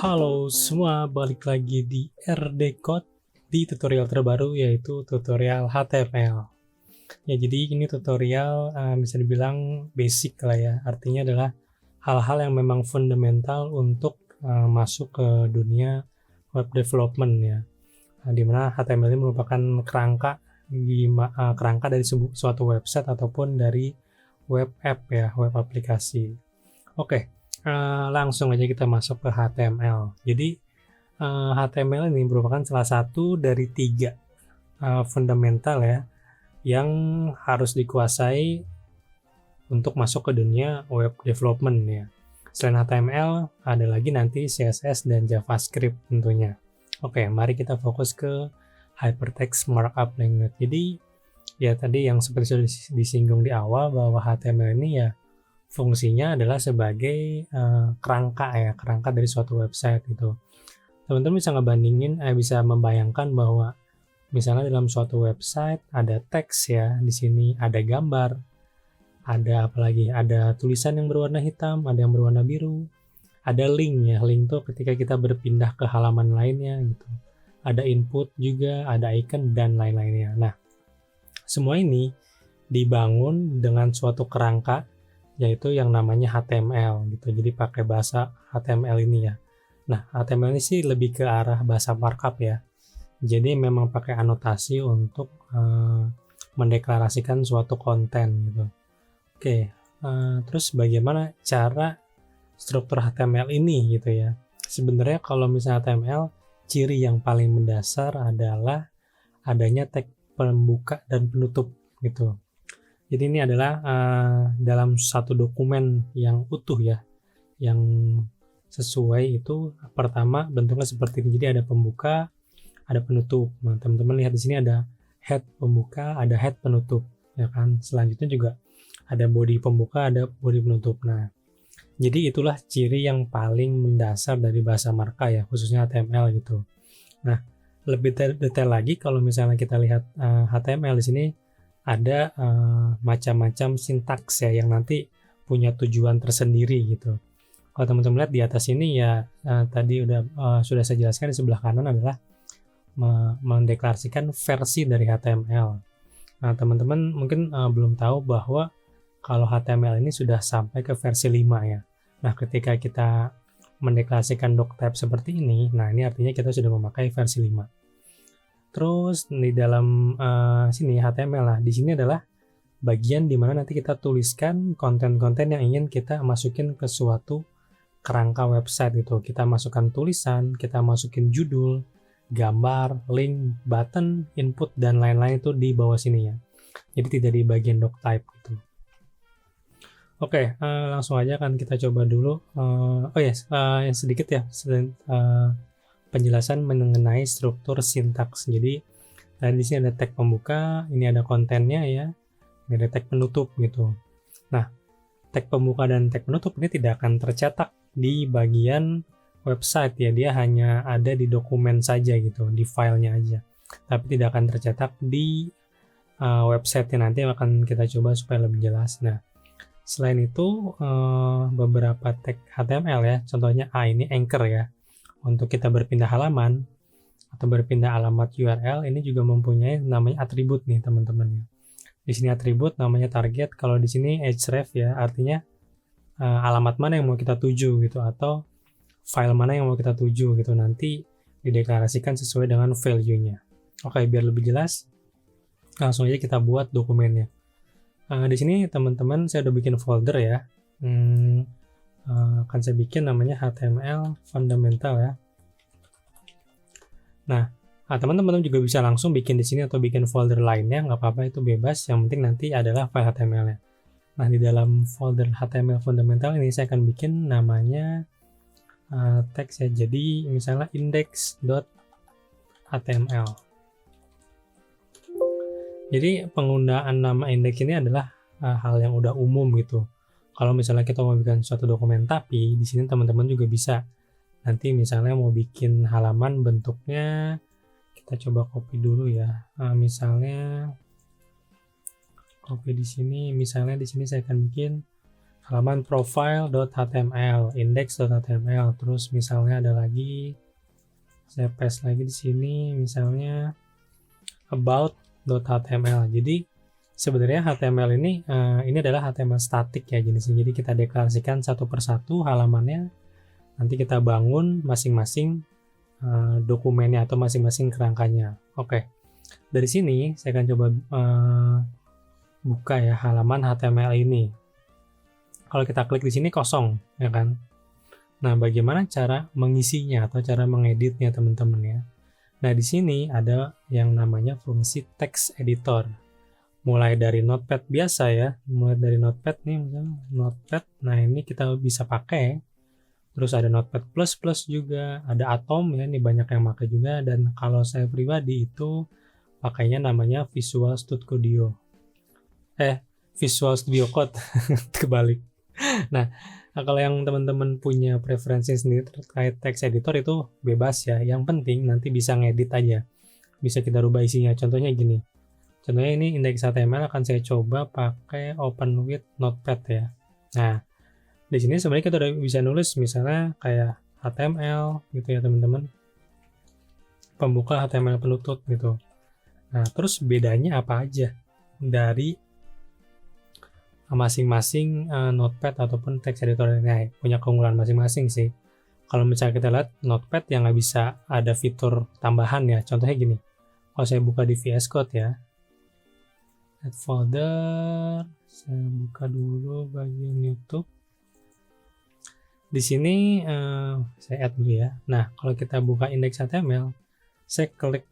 Halo semua, balik lagi di RD Code di tutorial terbaru yaitu tutorial HTML. Ya, jadi ini tutorial bisa dibilang basic lah ya. Artinya adalah hal-hal yang memang fundamental untuk masuk ke dunia web development ya. Dimana HTML ini merupakan kerangka dari suatu website ataupun dari web app ya, web aplikasi. Oke. Langsung aja kita masuk ke HTML. Jadi HTML ini merupakan salah satu dari 3 fundamental ya yang harus dikuasai untuk masuk ke dunia web development ya. Selain HTML ada lagi nanti CSS dan JavaScript tentunya. Oke, mari kita fokus ke Hypertext Markup Language. Jadi ya tadi yang seperti sudah disinggung di awal bahwa HTML ini ya fungsinya adalah sebagai kerangka dari suatu website gitu. Teman-teman bisa bisa membayangkan bahwa misalnya dalam suatu website ada teks ya, di sini ada gambar, ada tulisan yang berwarna hitam, ada yang berwarna biru, ada link ya. Link tuh ketika kita berpindah ke halaman lainnya gitu. Ada input juga, ada icon dan lain-lainnya. Nah, semua ini dibangun dengan suatu kerangka yaitu yang namanya HTML gitu. Jadi pakai bahasa HTML ini ya. Nah, HTML ini sih lebih ke arah bahasa markup ya. Jadi memang pakai anotasi untuk mendeklarasikan suatu konten gitu. Oke, terus bagaimana cara struktur HTML ini gitu ya. Sebenarnya kalau misalnya HTML, ciri yang paling mendasar adalah adanya tag pembuka dan penutup gitu. Jadi ini adalah dalam satu dokumen yang utuh ya, yang sesuai itu pertama bentuknya seperti ini. Jadi ada pembuka, ada penutup. Nah, teman-teman lihat di sini ada head pembuka, ada head penutup, ya kan. Selanjutnya juga ada body pembuka, ada body penutup. Nah, jadi itulah ciri yang paling mendasar dari bahasa markup ya, khususnya HTML gitu. Nah, lebih detail lagi kalau misalnya kita lihat HTML di sini ada macam-macam sintaks ya yang nanti punya tujuan tersendiri gitu. Kalau teman-teman lihat di atas ini ya tadi sudah saya jelaskan di sebelah kanan adalah mendeklarasikan versi dari HTML. Nah, teman-teman mungkin belum tahu bahwa kalau HTML ini sudah sampai ke versi 5 ya. Nah, ketika kita mendeklarasikan doctype seperti ini, nah ini artinya kita sudah memakai versi 5. Terus di dalam sini HTML lah, di sini adalah bagian di mana nanti kita tuliskan konten-konten yang ingin kita masukin ke suatu kerangka website gitu. Kita masukkan tulisan, kita masukin judul, gambar, link, button, input dan lain-lain itu di bawah sini ya. Jadi tidak di bagian doctype gitu. Oke, langsung aja kan kita coba dulu. Yang sedikit ya. Penjelasan mengenai struktur sintaks. Jadi tadi di sini ada tag pembuka, ini ada kontennya ya, ini ada tag penutup gitu. Nah, tag pembuka dan tag penutup ini tidak akan tercetak di bagian website ya, dia hanya ada di dokumen saja gitu, di filenya aja. Tapi tidak akan tercetak di website yang nanti akan kita coba supaya lebih jelas. Nah, selain itu beberapa tag HTML ya, contohnya ini anchor ya. Untuk kita berpindah halaman atau berpindah alamat URL ini juga mempunyai namanya atribut nih teman-teman ya. Di sini atribut namanya target, kalau di sini href ya, artinya alamat mana yang mau kita tuju gitu atau file mana yang mau kita tuju gitu, nanti dideklarasikan sesuai dengan value-nya. Oke, biar lebih jelas langsung aja kita buat dokumennya. Di sini teman-teman saya udah bikin folder ya. Akan saya bikin namanya HTML fundamental ya. Nah, teman-teman juga bisa langsung bikin di sini atau bikin folder lainnya, nggak apa-apa, itu bebas. Yang penting nanti adalah file HTML-nya. Nah, di dalam folder HTML fundamental ini saya akan bikin namanya teks ya. Jadi misalnya index.html. Jadi penggunaan nama index ini adalah hal yang udah umum gitu. Kalau misalnya kita mau bikin suatu dokumen, tapi di sini teman-teman juga bisa nanti misalnya mau bikin halaman bentuknya, kita coba copy dulu ya. Misalnya copy di sini, misalnya di sini saya akan bikin halaman profile.html, index.html, terus misalnya ada lagi, saya paste lagi di sini, misalnya about.html. Jadi sebenarnya HTML ini adalah HTML statik ya jenisnya. Jadi kita deklarasikan satu persatu halamannya. Nanti kita bangun masing-masing dokumennya atau masing-masing kerangkanya. Oke. Dari sini saya akan coba buka ya halaman HTML ini. Kalau kita klik di sini kosong, ya kan? Nah, bagaimana cara mengisinya atau cara mengeditnya teman-teman ya? Nah, di sini ada yang namanya fungsi text editor. Mulai dari Notepad biasa ya, mulai dari Notepad nih, misalnya Notepad. Nah, ini kita bisa pakai. Terus ada Notepad++ juga, ada Atom ya, ini banyak yang pakai juga. Dan kalau saya pribadi itu pakainya namanya Visual Studio. Visual Studio Code, kebalik. Nah, kalau yang teman-teman punya preferensi sendiri terkait text editor itu bebas ya. Yang penting nanti bisa ngedit aja. Bisa kita rubah isinya. Contohnya gini. Contohnya ini index HTML akan saya coba pakai Open with Notepad ya. Nah, di sini sebenarnya kita udah bisa nulis misalnya kayak HTML gitu ya teman-teman. Pembuka HTML penutup gitu. Nah, terus bedanya apa aja dari masing-masing Notepad ataupun text editor ini punya keunggulan masing-masing sih. Kalau misalnya kita lihat Notepad yang nggak bisa ada fitur tambahan ya, contohnya gini. Kalau saya buka di VS Code ya, add folder, saya buka dulu bagian YouTube. Di sini saya add dulu ya. Nah, kalau kita buka index HTML, saya klik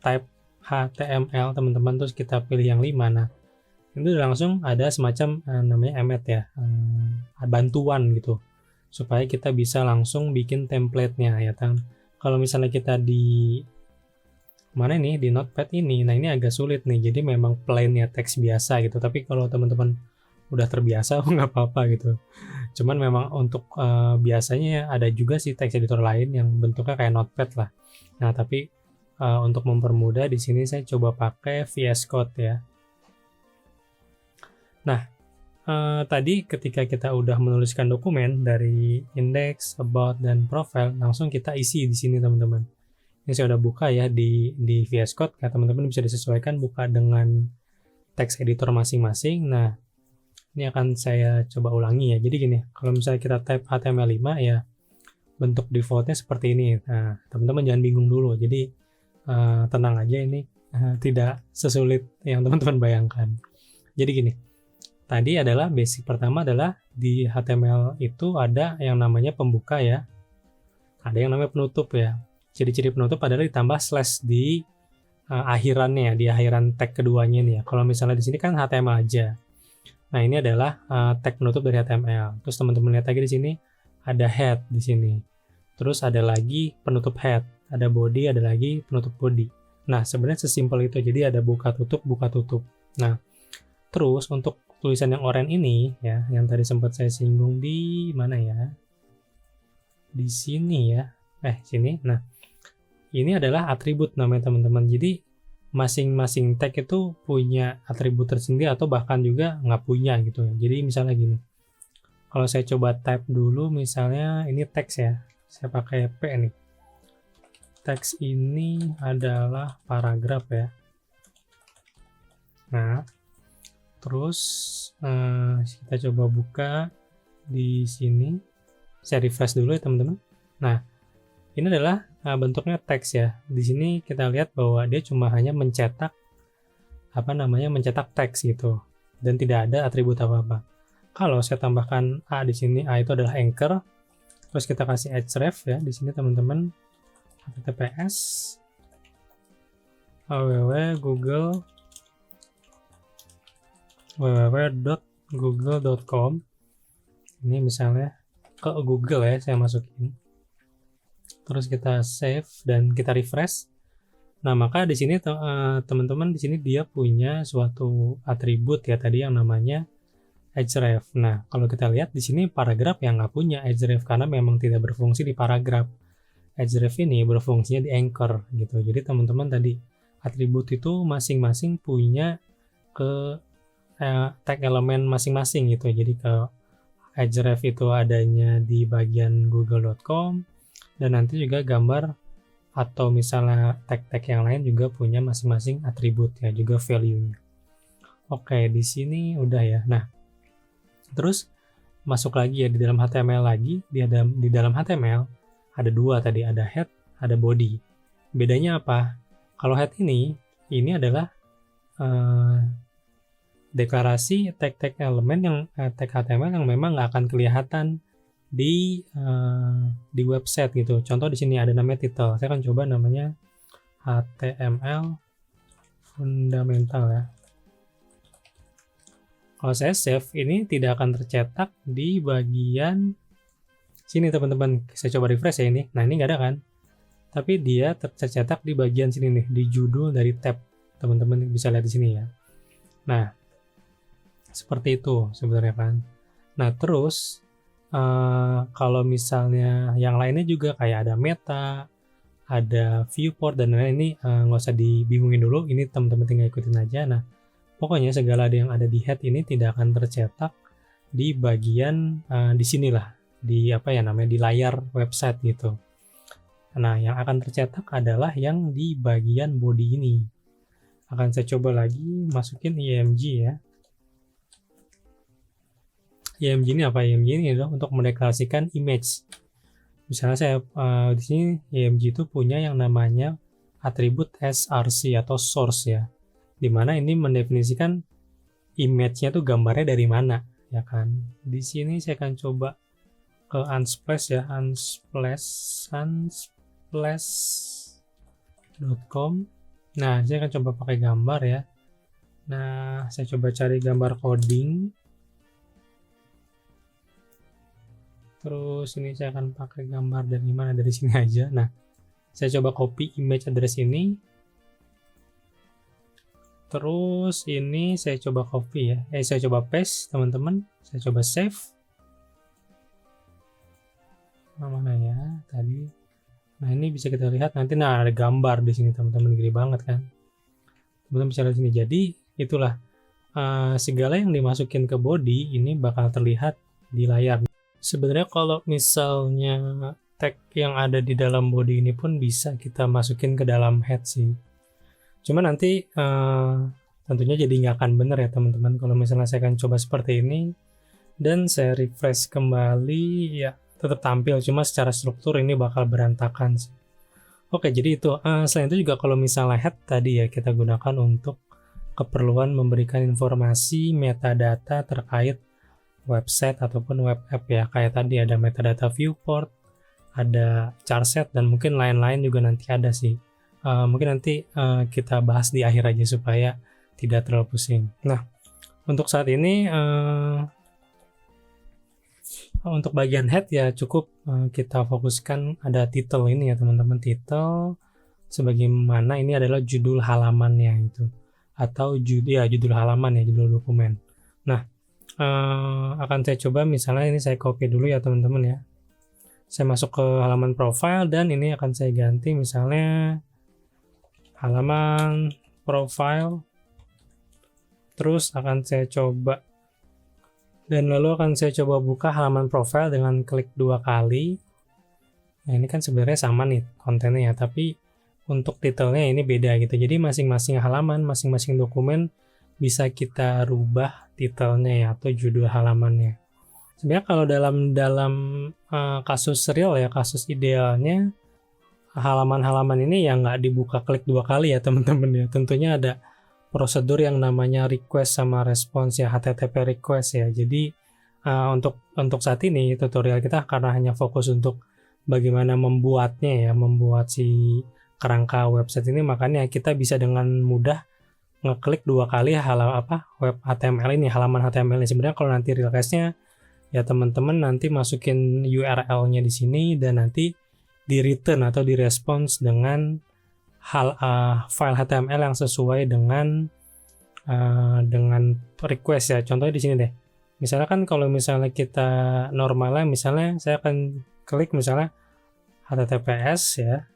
type HTML teman-teman, terus kita pilih yang 5. Nah, itu langsung ada semacam namanya emmet ya, bantuan gitu supaya kita bisa langsung bikin template-nya ya kan. Kalau misalnya kita di mana nih di Notepad ini, nah ini agak sulit nih, jadi memang plain-nya teks biasa gitu. Tapi kalau teman-teman udah terbiasa nggak apa-apa gitu. Cuman memang untuk biasanya ada juga sih teks editor lain yang bentuknya kayak Notepad lah. Nah tapi untuk mempermudah di sini saya coba pakai VS Code ya. Nah, tadi ketika kita udah menuliskan dokumen dari index, about, dan profile, langsung kita isi di sini teman-teman. Ini saya udah buka ya di VS Code, ya teman-teman bisa disesuaikan buka dengan text editor masing-masing. Nah, ini akan saya coba ulangi ya. Jadi gini, kalau misalnya kita type HTML5 ya, bentuk defaultnya seperti ini. Nah, teman-teman jangan bingung dulu. Jadi tenang aja, ini tidak sesulit yang teman-teman bayangkan. Jadi gini. Tadi adalah basic pertama adalah di HTML itu ada yang namanya pembuka ya. Ada yang namanya penutup ya. Ciri-ciri penutup adalah ditambah slash di akhirannya, di akhiran tag keduanya nih ya. Kalau misalnya di sini kan HTML aja. Nah, ini adalah tag penutup dari HTML. Terus teman-teman lihat lagi di sini ada head di sini. Terus ada lagi penutup head, ada body, ada lagi penutup body. Nah, sebenarnya sesimpel itu. Jadi ada buka tutup, buka tutup. Nah, terus untuk tulisan yang oranye ini ya, yang tadi sempat saya singgung di mana ya? Di sini ya. Sini. Nah, ini adalah atribut namanya teman-teman. Jadi masing-masing tag itu punya atribut tersendiri atau bahkan juga nggak punya gitu ya. Jadi misalnya gini. Kalau saya coba type dulu misalnya ini teks ya. Saya pakai P nih. Teks ini adalah paragraf ya. Nah, terus kita coba buka di sini. Saya refresh dulu ya teman-teman. Nah, ini adalah bentuknya teks ya. Di sini kita lihat bahwa dia cuma hanya mencetak mencetak teks gitu dan tidak ada atribut apa-apa. Kalau saya tambahkan A di sini, A itu adalah anchor. Terus kita kasih href ya di sini teman-teman. https www.google.com. Ini misalnya ke Google ya, saya masukin. Terus kita save dan kita refresh. Nah, maka di sini teman-teman di sini dia punya suatu atribut ya tadi yang namanya href. Nah, kalau kita lihat di sini paragraf yang nggak punya href karena memang tidak berfungsi di paragraf. Href ini berfungsinya di anchor gitu. Jadi teman-teman tadi atribut itu masing-masing punya tag elemen masing-masing gitu. Jadi ke href itu adanya di bagian google.com, dan nanti juga gambar atau misalnya tag-tag yang lain juga punya masing-masing atribut ya, juga value-nya. Oke, di sini udah ya. Nah, terus masuk lagi ya di dalam HTML lagi. Di dalam HTML ada dua tadi, ada head, ada body. Bedanya apa? Kalau head ini adalah deklarasi tag-tag elemen yang tag HTML yang memang nggak akan kelihatan di website gitu. Contoh di sini ada namanya title. Saya akan coba namanya HTML fundamental ya. Kalau saya save, ini tidak akan tercetak di bagian sini teman-teman. Saya coba refresh ya ini. Nah ini nggak ada kan? Tapi dia tercetak di bagian sini nih, di judul dari tab. Teman-teman bisa lihat di sini ya. Nah, seperti itu sebenarnya kan. Nah terus kalau misalnya yang lainnya juga kayak ada meta, ada viewport dan lain-lain, ini nggak usah dibingungin dulu, ini teman-teman tinggal ikutin aja. Nah pokoknya segala yang ada di head ini tidak akan tercetak di bagian di sinilah, di apa ya namanya, di layar website gitu. Nah yang akan tercetak adalah yang di bagian body ini. Akan saya coba lagi masukin img ya. IMG ini apa? IMG ini adalah untuk mendeklarasikan image. Misalnya saya di sini IMG itu punya yang namanya atribut src atau source ya, dimana ini mendefinisikan image-nya tuh gambarnya dari mana ya kan. Di sini saya akan coba ke unsplash ya, unsplash.com. Nah saya akan coba pakai gambar ya. Nah saya coba cari gambar coding. Terus ini saya akan pakai gambar dari mana, dari sini aja. Nah, saya coba copy image address ini. Terus ini saya coba copy ya. Saya coba paste, teman-teman. Saya coba save. Mana ya tadi? Nah, ini bisa kita lihat nanti. Nah, ada gambar di sini, teman-teman. Gede banget kan? Teman-teman bisa lihat sini. Jadi, itulah segala yang dimasukin ke body ini bakal terlihat di layar. Sebenarnya kalau misalnya tag yang ada di dalam body ini pun bisa kita masukin ke dalam head sih. Cuma nanti tentunya jadi nggak akan bener ya teman-teman. Kalau misalnya saya akan coba seperti ini dan saya refresh kembali, ya tetap tampil. Cuma secara struktur ini bakal berantakan sih. Oke, jadi itu. Selain itu juga kalau misalnya head tadi ya kita gunakan untuk keperluan memberikan informasi metadata terkait website ataupun web app ya, kayak tadi ada metadata viewport, ada charset, dan mungkin lain-lain juga nanti ada sih. Mungkin nanti kita bahas di akhir aja supaya tidak terlalu pusing. Nah untuk saat ini untuk bagian head ya cukup kita fokuskan ada title ini ya teman-teman. Title sebagaimana ini adalah judul halamannya itu, atau judul halaman ya, judul dokumen. Nah akan saya coba misalnya ini saya copy dulu ya teman-teman ya. Saya masuk ke halaman profile dan ini akan saya ganti misalnya halaman profile. Terus akan saya coba dan lalu akan saya coba buka halaman profile dengan klik 2 kali. Nah ini kan sebenarnya sama nih kontennya ya, tapi untuk detailnya ini beda gitu. Jadi masing-masing halaman, masing-masing dokumen bisa kita rubah titelnya ya, atau judul halamannya. Sebenarnya kalau dalam kasus real ya, kasus idealnya halaman-halaman ini ya nggak dibuka klik 2 kali ya teman-teman ya. Tentunya ada prosedur yang namanya request sama response ya, HTTP request ya. Jadi untuk saat ini tutorial kita karena hanya fokus untuk bagaimana membuatnya ya, membuat si kerangka website ini, makanya kita bisa dengan mudah ngeklik 2 kali web HTML ini, halaman HTML ini. Sebenarnya kalau nanti real case-nya ya teman-teman nanti masukin URL-nya di sini dan nanti di return atau di response dengan file HTML yang sesuai dengan request ya. Contohnya di sini deh. Misalnya kan kalau misalnya kita normalnya, misalnya saya akan klik misalnya https ya.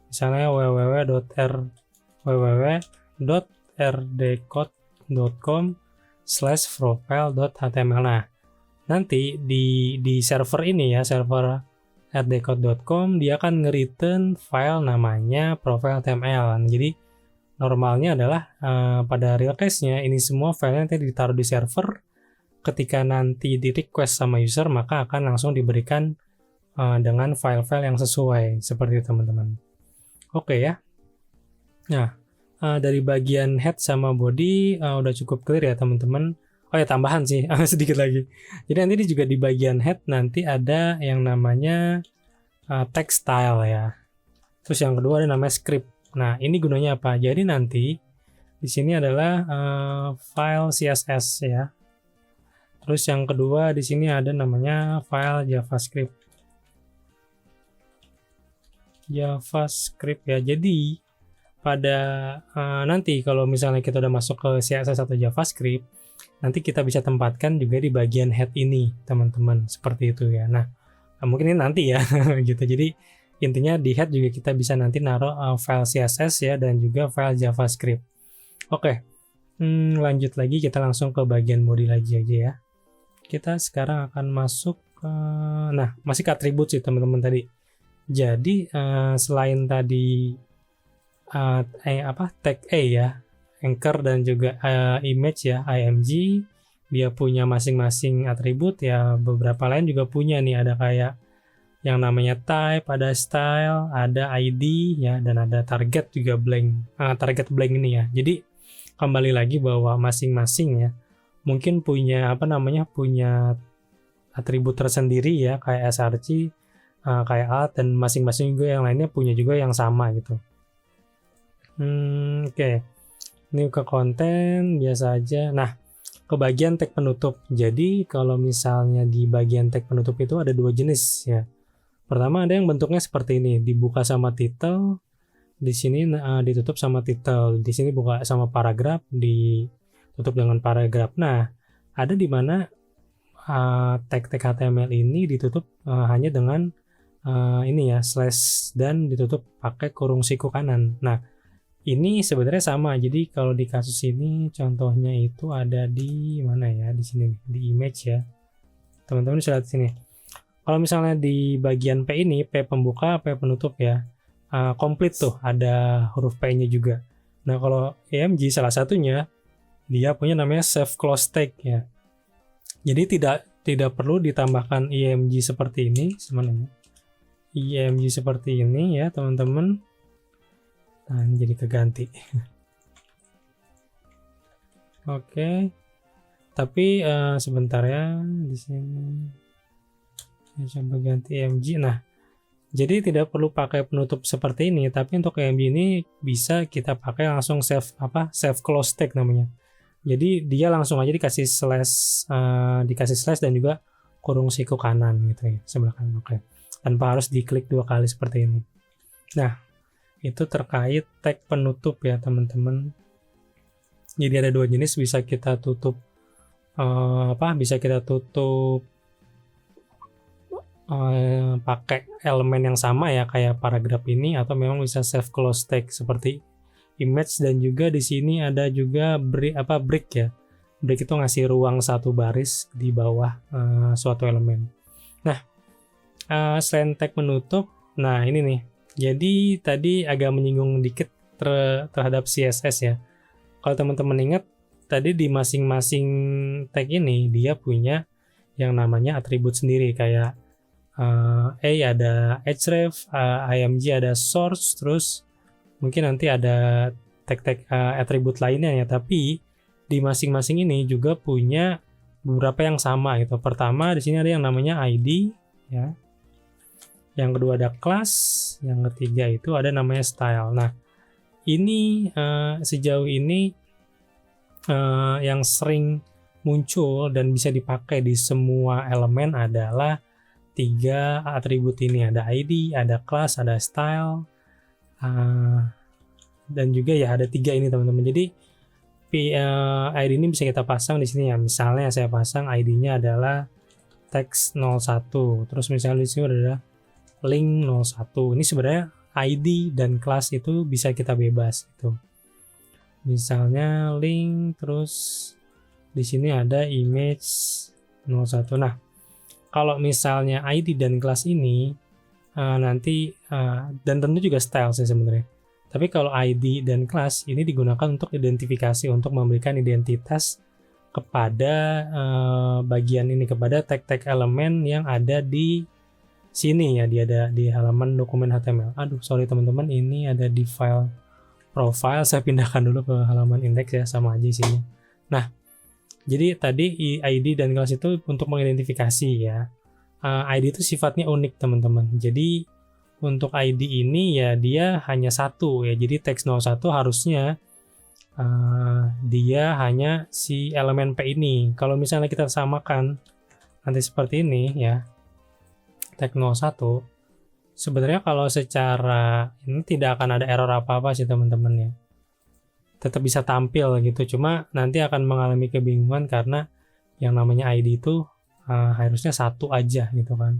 Misalnya www.rdcode.com /profile.html. Nah, nanti di server ini ya, server @decode.com, dia akan nge-return file namanya profile.html. Jadi normalnya adalah pada real case-nya ini semua filenya nanti ditaruh di server. Ketika nanti di request sama user, maka akan langsung diberikan dengan file-file yang sesuai, seperti itu teman-teman. Oke ya. Nah, dari bagian head sama body udah cukup clear ya teman-teman. Oh ya, tambahan sih sedikit lagi. Jadi nanti juga di bagian head nanti ada yang namanya text style ya. Terus yang kedua ada namanya script. Nah, ini gunanya apa? Jadi nanti di sini adalah file CSS ya. Terus yang kedua di sini ada namanya file JavaScript. JavaScript ya. Jadi pada nanti kalau misalnya kita udah masuk ke CSS atau JavaScript, nanti kita bisa tempatkan juga di bagian head ini, teman-teman, seperti itu ya. Nah, mungkin ini nanti ya, gitu. Jadi intinya di head juga kita bisa nanti naruh file CSS ya dan juga file JavaScript. Oke, lanjut lagi, kita langsung ke bagian body lagi aja ya. Kita sekarang akan masuk ke, nah masih ke atribut sih teman-teman tadi. Jadi selain tadi tag A ya, anchor dan juga image ya, img, dia punya masing-masing atribut ya. Beberapa lain juga punya nih, ada kayak yang namanya type, ada style, ada id ya, dan ada target juga blank, target blank ini ya. Jadi kembali lagi bahwa masing-masing ya mungkin punya punya atribut tersendiri ya, kayak src, kayak alt, dan masing-masing juga yang lainnya punya juga yang sama gitu. Oke. Ini ke konten biasa aja. Nah, ke bagian tag penutup. Jadi kalau misalnya di bagian tag penutup itu ada dua jenis ya. Pertama ada yang bentuknya seperti ini, dibuka sama title, di sini ditutup sama title, di sini buka sama paragraf, ditutup dengan paragraf. Nah, ada di mana tag-tag HTML ini ditutup hanya dengan ini ya, slash, dan ditutup pakai kurung siku kanan. Nah, ini sebenarnya sama. Jadi kalau di kasus ini contohnya itu ada di mana ya? Di sini nih, di image ya. Teman-teman bisa lihat sini. Kalau misalnya di bagian P ini, P pembuka, P penutup ya. Komplit tuh, ada huruf P-nya juga. Nah, kalau img salah satunya dia punya namanya save close tag ya. Jadi tidak perlu ditambahkan img seperti ini sebenarnya. img seperti ini ya, teman-teman. Nah, ini jadi keganti. Oke. Tapi sebentar ya, di sini coba ganti img. Nah, jadi tidak perlu pakai penutup seperti ini, tapi untuk img ini bisa kita pakai langsung save close tag namanya. Jadi dia langsung aja dikasih slash dan juga kurung siku kanan gitu ya, sebelah kanan. Oke. Tanpa harus diklik 2 kali seperti ini. Nah, itu terkait tag penutup ya teman-teman. Jadi ada dua jenis, bisa kita tutup pakai elemen yang sama ya, kayak paragraf ini, atau memang bisa save close tag seperti image. Dan juga di sini ada juga break ya. Break itu ngasih ruang satu baris di bawah suatu elemen. Nah, selain tag penutup, nah ini nih. Jadi tadi agak menyinggung dikit terhadap CSS ya. Kalau teman-teman ingat, tadi di masing-masing tag ini dia punya yang namanya atribut sendiri, kayak A ada href, img ada source, terus mungkin nanti ada tag-tag atribut lainnya ya. Tapi di masing-masing ini juga punya beberapa yang sama gitu. Pertama di sini ada yang namanya id ya. Yang kedua ada class, yang ketiga itu ada namanya style. Nah, ini sejauh ini yang sering muncul dan bisa dipakai di semua elemen adalah 3 atribut ini. Ada ID, ada class, ada style, dan juga ya ada 3 ini teman-teman. Jadi ID ini bisa kita pasang di sini ya. Misalnya saya pasang ID-nya adalah text 01. Terus misalnya di sini adalah link 01. Ini sebenarnya ID dan kelas itu bisa kita bebas gitu. Misalnya link terus Di sini ada image 01. Nah, kalau misalnya ID dan kelas ini nanti dan tentu juga style sih sebenarnya. Tapi kalau ID dan kelas ini digunakan untuk identifikasi, untuk memberikan identitas kepada bagian ini, kepada tag-tag elemen yang ada di sini ya, dia ada di halaman dokumen HTML. Aduh, sorry teman-teman, ini ada di file profile, saya pindahkan dulu ke halaman index ya, sama aja isinya. Nah, jadi tadi ID dan kelas itu untuk mengidentifikasi ya. ID itu sifatnya unik teman-teman. Jadi untuk ID ini ya dia hanya satu ya. Jadi teks 01 harusnya dia hanya si elemen P ini. Kalau misalnya kita samakan nanti seperti ini ya, tag 01, sebenarnya kalau secara ini tidak akan ada error apa-apa sih teman-teman ya. Tetap bisa tampil gitu, cuma nanti akan mengalami kebingungan karena yang namanya ID itu harusnya satu aja gitu kan.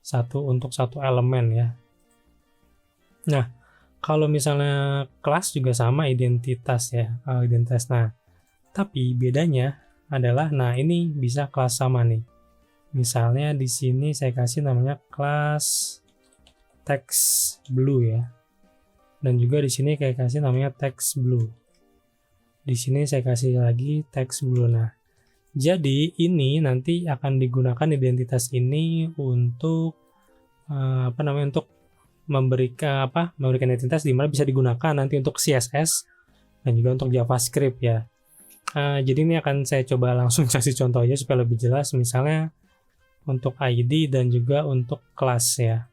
Satu untuk satu elemen ya. Nah, kalau misalnya kelas juga sama identitas ya, identitas. Nah, tapi bedanya adalah, nah ini bisa kelas sama nih. Misalnya di sini saya kasih namanya kelas text blue ya, dan juga di sini kayak kasih namanya text blue. Di sini saya kasih lagi text blue. Nah, jadi ini nanti akan digunakan identitas ini untuk untuk memberikan identitas di mana bisa digunakan nanti untuk CSS dan juga untuk JavaScript ya. Jadi ini akan saya coba langsung kasih contoh aja supaya lebih jelas, misalnya untuk ID dan juga untuk kelas ya.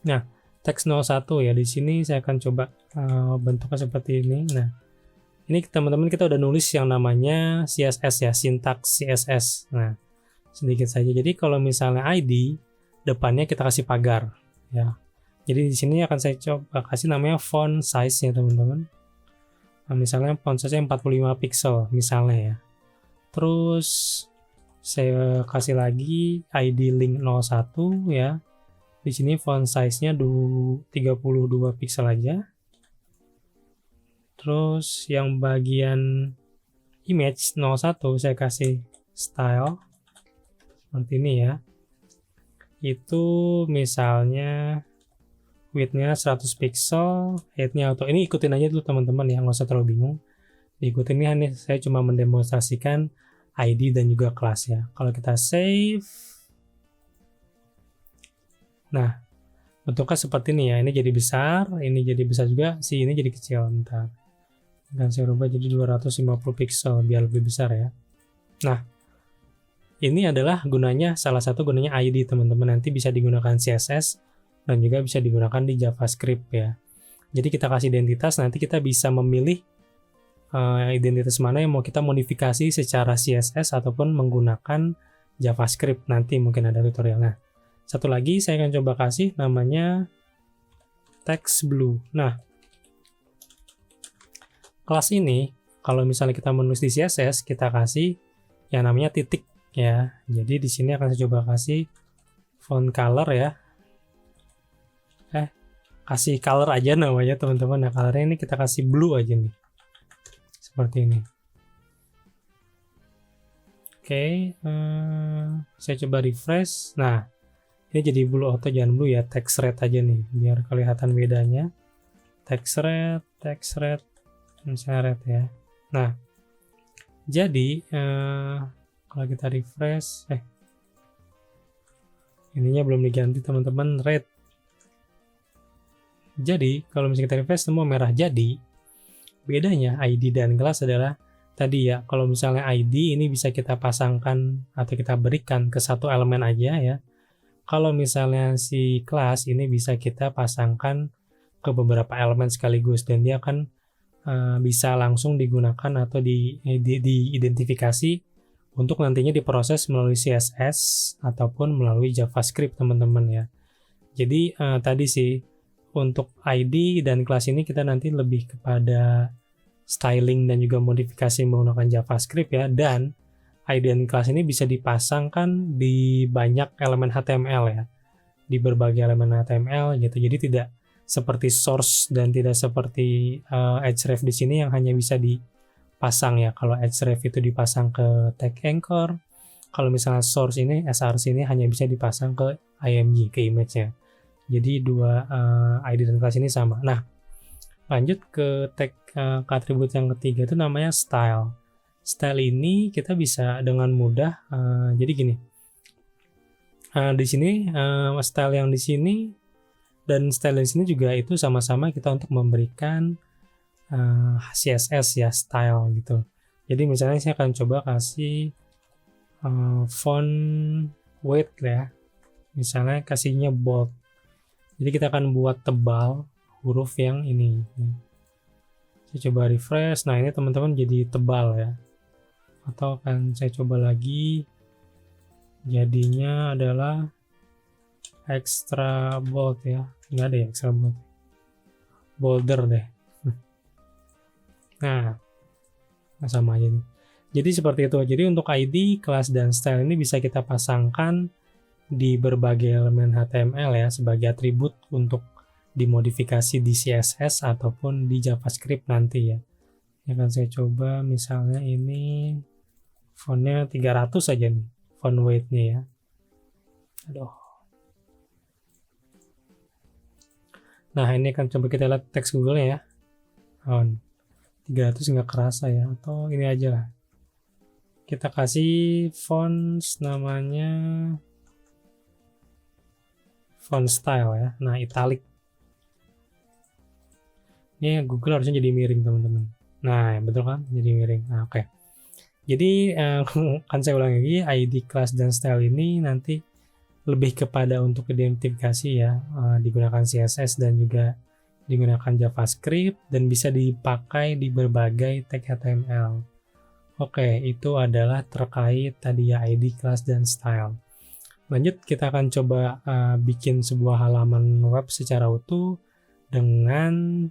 Nah, teks 01 ya, di sini saya akan coba bentuknya seperti ini. Nah, ini teman-teman kita udah nulis yang namanya CSS ya, sintaks CSS. Nah, sedikit saja. Jadi kalau misalnya ID depannya kita kasih pagar ya. Jadi di sini akan saya coba kasih namanya font size ya teman-teman. Nah, misalnya font size 45 pixel misalnya ya. Terus saya kasih lagi ID link 01 ya. Di sini font size-nya 32 pixel aja. Terus yang bagian image 01 saya kasih style seperti ini ya. Itu misalnya width-nya 100 pixel, height-nya auto. Ini ikutin aja dulu teman-teman ya, nggak usah terlalu bingung. Diikutin ini, saya cuma mendemonstrasikan ID dan juga kelas ya. Kalau kita save, nah bentuknya seperti ini ya. Ini jadi besar, ini jadi besar juga, ini jadi kecil. Bentar, dan saya rubah jadi 250 pixel biar lebih besar ya. Nah, ini adalah gunanya, salah satu gunanya ID teman-teman. Nanti bisa digunakan CSS dan juga bisa digunakan di JavaScript ya. Jadi kita kasih identitas, nanti kita bisa memilih identitas mana yang mau kita modifikasi secara CSS ataupun menggunakan JavaScript. Nanti mungkin ada tutorial. Nah, satu lagi saya akan coba kasih namanya text blue. Nah, kelas ini kalau misalnya kita menulis di CSS, kita kasih yang namanya titik ya. Jadi di sini akan saya coba kasih font color ya. Kasih color aja namanya teman-teman. Nah, colornya ini kita kasih blue aja nih. Seperti ini. Oke, saya coba refresh. Nah, ini jadi blue auto, jangan blue ya, text red aja nih biar kelihatan bedanya. Text red, misalnya red ya. Nah, jadi kalau kita refresh, ininya belum diganti teman-teman, red. Jadi kalau misalnya kita refresh semua merah. Jadi bedanya ID dan kelas adalah tadi ya, kalau misalnya ID ini bisa kita pasangkan atau kita berikan ke satu elemen aja ya. Kalau misalnya si kelas ini bisa kita pasangkan ke beberapa elemen sekaligus, dan dia akan bisa langsung digunakan atau diidentifikasi untuk nantinya diproses melalui CSS ataupun melalui JavaScript teman-teman ya. Jadi tadi sih untuk ID dan kelas ini kita nanti lebih kepada styling dan juga modifikasi menggunakan JavaScript ya, dan ID dan kelas ini bisa dipasangkan di banyak elemen HTML ya, di berbagai elemen HTML gitu. Jadi tidak seperti source dan tidak seperti href di sini yang hanya bisa dipasang ya. Kalau href itu dipasang ke tag anchor, kalau misalnya source ini, src ini hanya bisa dipasang ke img, ke image-nya. Jadi dua ID dan kelas ini sama. Nah, lanjut ke tag ke atribut yang ketiga itu namanya style. Style ini kita bisa dengan mudah, jadi gini. Di sini style yang di sini dan style di sini juga itu sama-sama kita untuk memberikan CSS ya, style gitu. Jadi misalnya saya akan coba kasih font weight ya, misalnya kasihnya bold. Jadi kita akan buat tebal huruf yang ini. Saya coba refresh. Nah, ini teman-teman jadi tebal ya. Atau akan saya coba lagi, jadinya adalah extra bold ya. Nggak ada ya extra bold, bolder deh. Nah, sama aja nih. Jadi seperti itu. Jadi untuk ID, kelas, dan style ini bisa kita pasangkan di berbagai elemen HTML ya, sebagai atribut untuk dimodifikasi di CSS ataupun di JavaScript nanti ya. Ya kan, saya coba misalnya ini fontnya 300 aja nih, font weight-nya ya. Aduh. Nah, ini kan coba kita lihat teks Google ya. 300 nggak kerasa ya, atau ini aja lah. Kita kasih fonts namanya font style ya. Nah, italic. Ini Google harusnya jadi miring teman-teman. Nah, betul kan? Jadi miring. Nah, oke. Jadi kan saya ulang lagi, ID, kelas, dan style ini nanti lebih kepada untuk identifikasi ya, digunakan CSS dan juga digunakan JavaScript dan bisa dipakai di berbagai tag HTML. Oke, itu adalah terkait tadi ya ID, kelas, dan style. Lanjut, kita akan coba bikin sebuah halaman web secara utuh dengan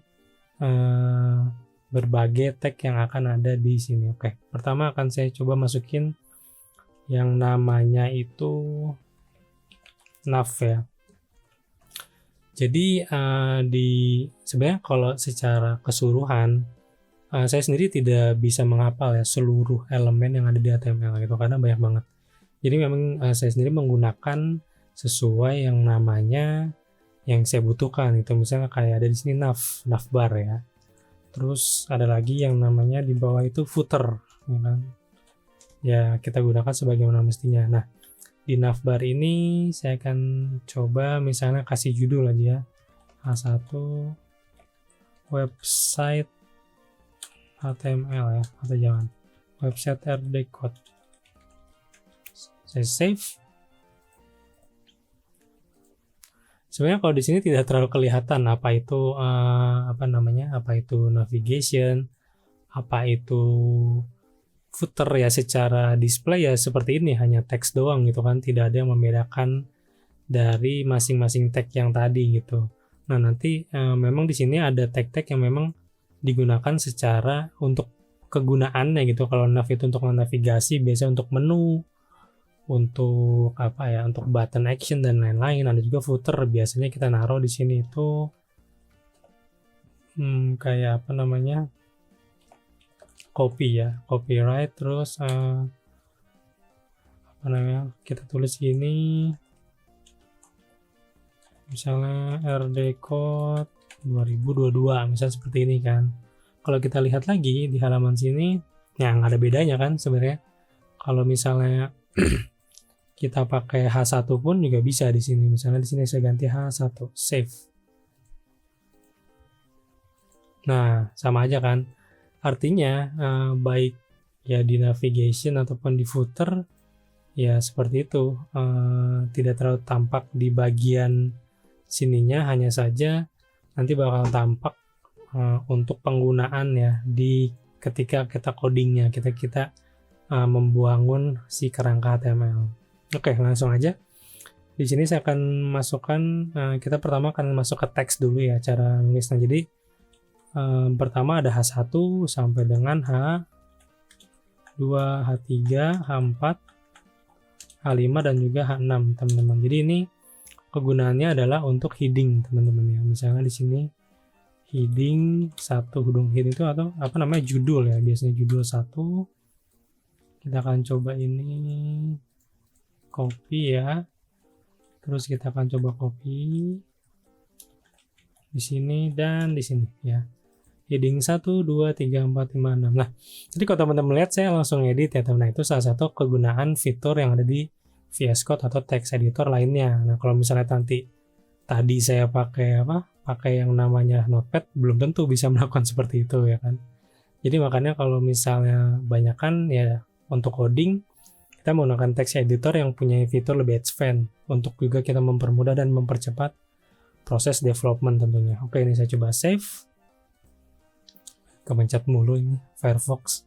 berbagai tag yang akan ada di sini. Oke, pertama akan saya coba masukin yang namanya itu nav ya. Jadi sebenarnya kalau secara keseluruhan saya sendiri tidak bisa menghafal ya seluruh elemen yang ada di HTML gitu, karena banyak banget. Jadi memang saya sendiri menggunakan sesuai yang namanya yang saya butuhkan. Itu misalnya kayak ada di sini navbar ya. Terus ada lagi yang namanya di bawah itu footer, ya kan? Ya, kita gunakan sebagaimana mestinya. Nah, di navbar ini saya akan coba misalnya kasih judul aja ya. A1 website HTML ya, atau jangan website RD code. Saya save. Sebenarnya kalau di sini tidak terlalu kelihatan apa itu apa itu navigation, apa itu footer ya, secara display ya seperti ini, hanya teks doang gitu kan, tidak ada yang membedakan dari masing-masing tag yang tadi gitu. Nah, nanti memang di sini ada tag-tag yang memang digunakan secara untuk kegunaannya gitu. Kalau nav itu untuk navigasi, biasanya untuk menu, untuk apa ya, untuk button action dan lain-lain. Ada juga footer, biasanya kita naruh di sini itu kayak apa namanya, copy ya, copyright. Terus apa namanya, kita tulis gini misalnya RD code 2022 misalnya seperti ini kan. Kalau kita lihat lagi di halaman sini, yang ada bedanya kan sebenarnya. Kalau misalnya kita pakai H1 pun juga bisa di sini. Misalnya di sini saya ganti H1, save. Nah, sama aja kan. Artinya baik ya di navigation ataupun di footer ya seperti itu. Tidak terlalu tampak di bagian sininya, hanya saja nanti bakal tampak untuk penggunaan ya di ketika kita codingnya, kita membangun si kerangka HTML. Oke, langsung aja. Di sini saya akan masukkan, kita pertama akan masuk ke teks dulu ya cara nulisnya. Jadi pertama ada H1 sampai dengan H2, H3, H4, H5 dan juga H6 teman-teman. Jadi ini kegunaannya adalah untuk heading teman-teman ya. Misalnya di sini heading 1, heading itu atau apa namanya, judul ya, biasanya judul 1. Kita akan coba ini copy ya, terus kita akan coba copy di sini dan di sini ya, heading 1, 2, 3, 4, 5, 6. Nah, jadi kalau teman-teman lihat saya langsung edit ya teman. Nah, itu salah satu kegunaan fitur yang ada di VS Code atau text editor lainnya. Nah, kalau misalnya nanti tadi saya pakai yang namanya Notepad, belum tentu bisa melakukan seperti itu ya kan. Jadi makanya kalau misalnya banyakkan ya untuk coding, kita menggunakan text editor yang punya fitur lebih advance untuk juga kita mempermudah dan mempercepat proses development tentunya. Oke, ini saya coba save. Kemencet mulu ini Firefox.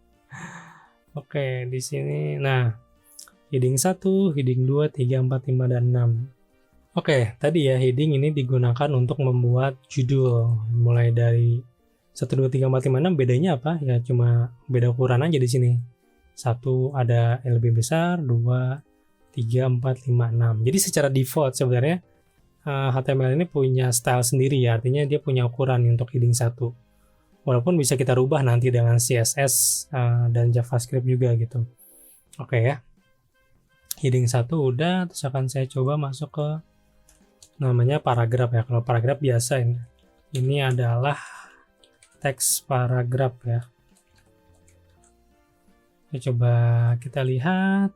Oke, di sini. Nah, heading 1, heading 2, 3, 4, 5, dan 6. Oke, tadi ya heading ini digunakan untuk membuat judul. Mulai dari 1, 2, 3, 4, 5, 6 bedanya apa? Ya cuma beda ukuran aja di sini. 1 ada yang lebih besar, 2, 3, 4, 5, 6. Jadi secara default sebenarnya HTML ini punya style sendiri ya, artinya dia punya ukuran untuk heading 1. Walaupun bisa kita rubah nanti dengan CSS dan JavaScript juga gitu. Oke ya. Heading 1 udah, terus akan saya coba masuk ke namanya paragraf ya. Kalau paragraf biasa ini. Ini adalah teks paragraf ya. Coba kita lihat.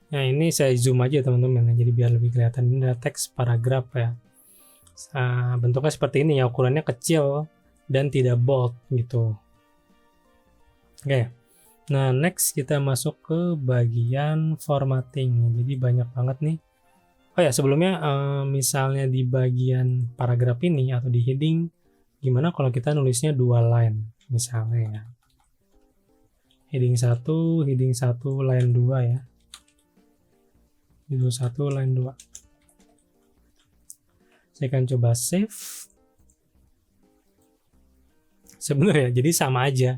Nah, ini saya zoom aja teman-teman, jadi biar lebih kelihatan. Ini adalah teks paragraf ya. Bentuknya seperti ini ya, ukurannya kecil dan tidak bold gitu. Oke. Nah, next kita masuk ke bagian formatting. Jadi banyak banget nih. Oh ya, sebelumnya misalnya di bagian paragraf ini atau di heading, gimana kalau kita nulisnya 2 line misalnya ya. Heading 1, line 2 ya. Judul 1, line 2. Saya akan coba save. Sebenarnya jadi sama aja.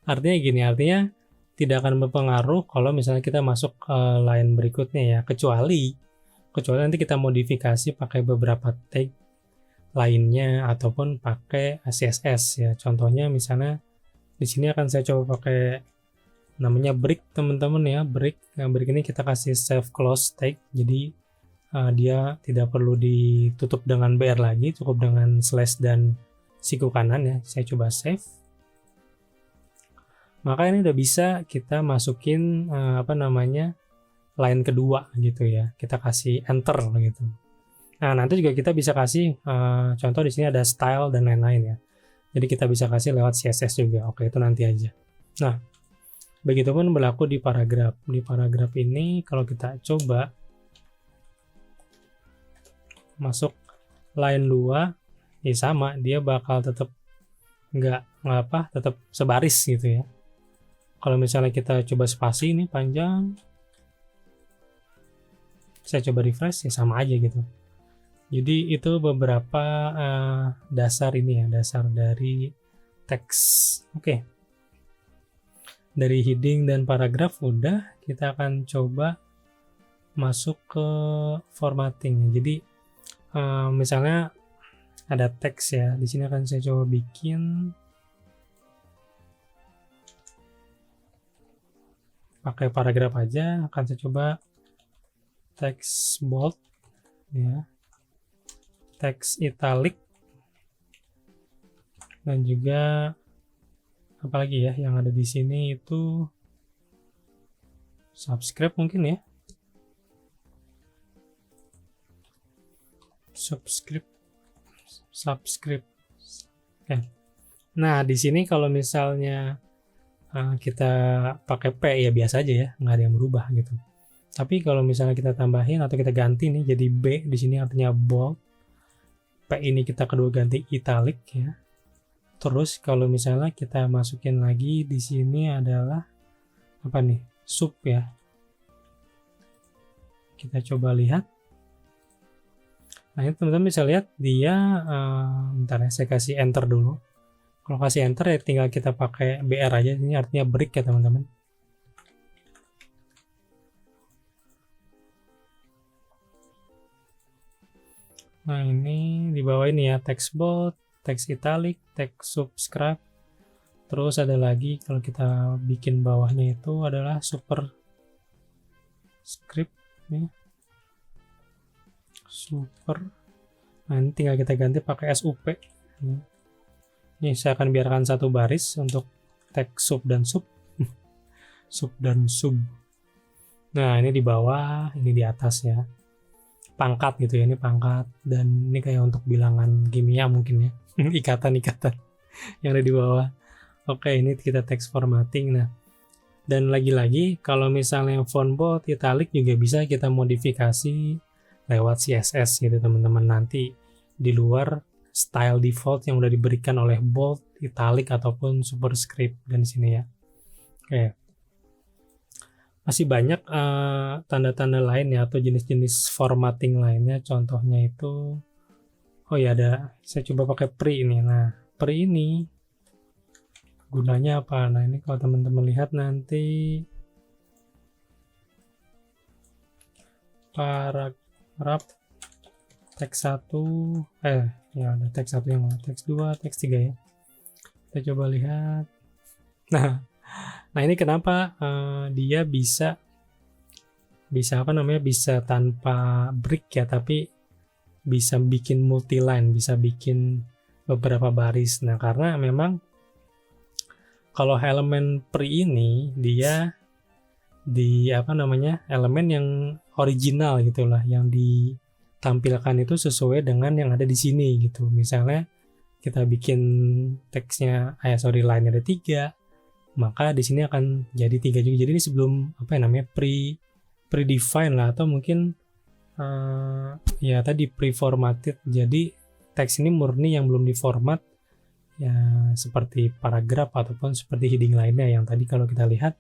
Artinya gini, artinya tidak akan berpengaruh kalau misalnya kita masuk ke line berikutnya ya, kecuali nanti kita modifikasi pakai beberapa tag lainnya ataupun pakai CSS ya. Contohnya misalnya di sini akan saya coba pakai namanya break teman-teman ya, break. Yang break ini kita kasih save close tag, jadi dia tidak perlu ditutup dengan BR lagi, cukup dengan slash dan siku kanan ya. Saya coba save. Maka ini udah bisa kita masukin line kedua gitu ya. Kita kasih enter gitu. Nah, nanti juga kita bisa kasih contoh di sini ada style dan lain-lain ya. Jadi kita bisa kasih lewat CSS juga. Oke, itu nanti aja. Nah, begitupun berlaku di paragraf. Di paragraf ini kalau kita coba masuk line 2, ya sama, dia bakal tetap tetap sebaris gitu ya. Kalau misalnya kita coba spasi ini panjang, saya coba refresh ya sama aja gitu. Jadi itu beberapa dasar ini ya, dasar dari teks. Oke. Dari heading dan paragraf udah, kita akan coba masuk ke formatting. Jadi misalnya ada teks ya, di sini akan saya coba bikin pakai paragraf aja. Akan saya coba teks bold ya, teks italic, dan juga apalagi ya yang ada di sini itu subscribe mungkin ya, subscribe. Oke. Nah, di sini kalau misalnya kita pakai P ya biasa aja ya, nggak ada yang berubah gitu. Tapi kalau misalnya kita tambahin atau kita ganti nih jadi B, di sini artinya bold. P ini kita kedua ganti italic ya. Terus kalau misalnya kita masukin lagi di sini adalah apa nih? Sub ya. Kita coba lihat. Nah, ini teman-teman bisa lihat dia bentar ya, saya kasih enter dulu. Kalau kasih enter ya tinggal kita pakai BR aja, ini artinya break ya teman-teman. Nah ini di bawah ini ya, text bold, text italic, text subscribe. Terus ada lagi kalau kita bikin bawahnya itu adalah superscript ya. Super. Nah ini tinggal kita ganti pakai SUP. Ini saya akan biarkan satu baris untuk text sub dan sub. Sub dan sub. Nah ini di bawah, ini di atas ya. Pangkat gitu ya, ini pangkat. Dan ini kayak untuk bilangan kimia mungkin ya. Ikatan-ikatan yang ada di bawah. Oke, ini kita text formatting. Nah, dan lagi-lagi kalau misalnya font bold, italic juga bisa kita modifikasi lewat CSS gitu teman-teman. Nanti di luar style default yang udah diberikan oleh bold, italic ataupun superscript dan di sini ya. Oke. Masih banyak tanda-tanda lain ya atau jenis-jenis formatting lainnya. Contohnya itu, oh ya ada, saya coba pakai pre ini. Nah, pre ini gunanya apa? Nah ini kalau teman-teman lihat nanti paragraf teks 1 ya ada teks 1 yang mana, teks 2, teks 3 ya. Kita coba lihat. Nah ini kenapa dia bisa apa namanya, bisa tanpa break ya, tapi bisa bikin multi line, bisa bikin beberapa baris. Nah karena memang kalau elemen pre ini dia di apa namanya, elemen yang original gitulah, yang ditampilkan itu sesuai dengan yang ada di sini gitu. Misalnya kita bikin teksnya line ada 3, maka di sini akan jadi 3 juga. Jadi ini sebelum apa namanya, pre-define lah, atau mungkin ya tadi pre-formatted. Jadi teks ini murni yang belum diformat ya, seperti paragraf ataupun seperti heading lainnya yang tadi kalau kita lihat,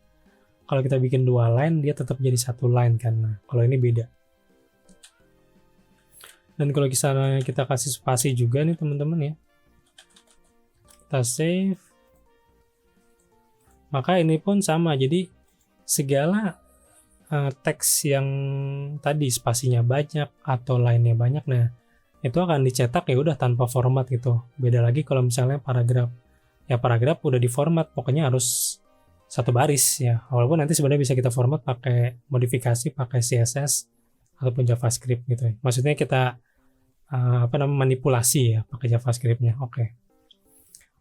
kalau kita bikin 2 line dia tetap jadi 1 line kan. Nah, kalau ini beda. Dan kalau kita kasih spasi juga nih teman-teman ya, kita save, maka ini pun sama. Jadi segala teks yang tadi spasinya banyak atau line-nya banyak, nah itu akan dicetak ya udah tanpa format gitu. Beda lagi kalau misalnya paragraf. Ya paragraf udah diformat, pokoknya harus 1 baris ya. Walaupun nanti sebenarnya bisa kita format pakai modifikasi, pakai CSS ataupun JavaScript gitu ya. Maksudnya kita manipulasi ya pakai JavaScript-nya. Oke.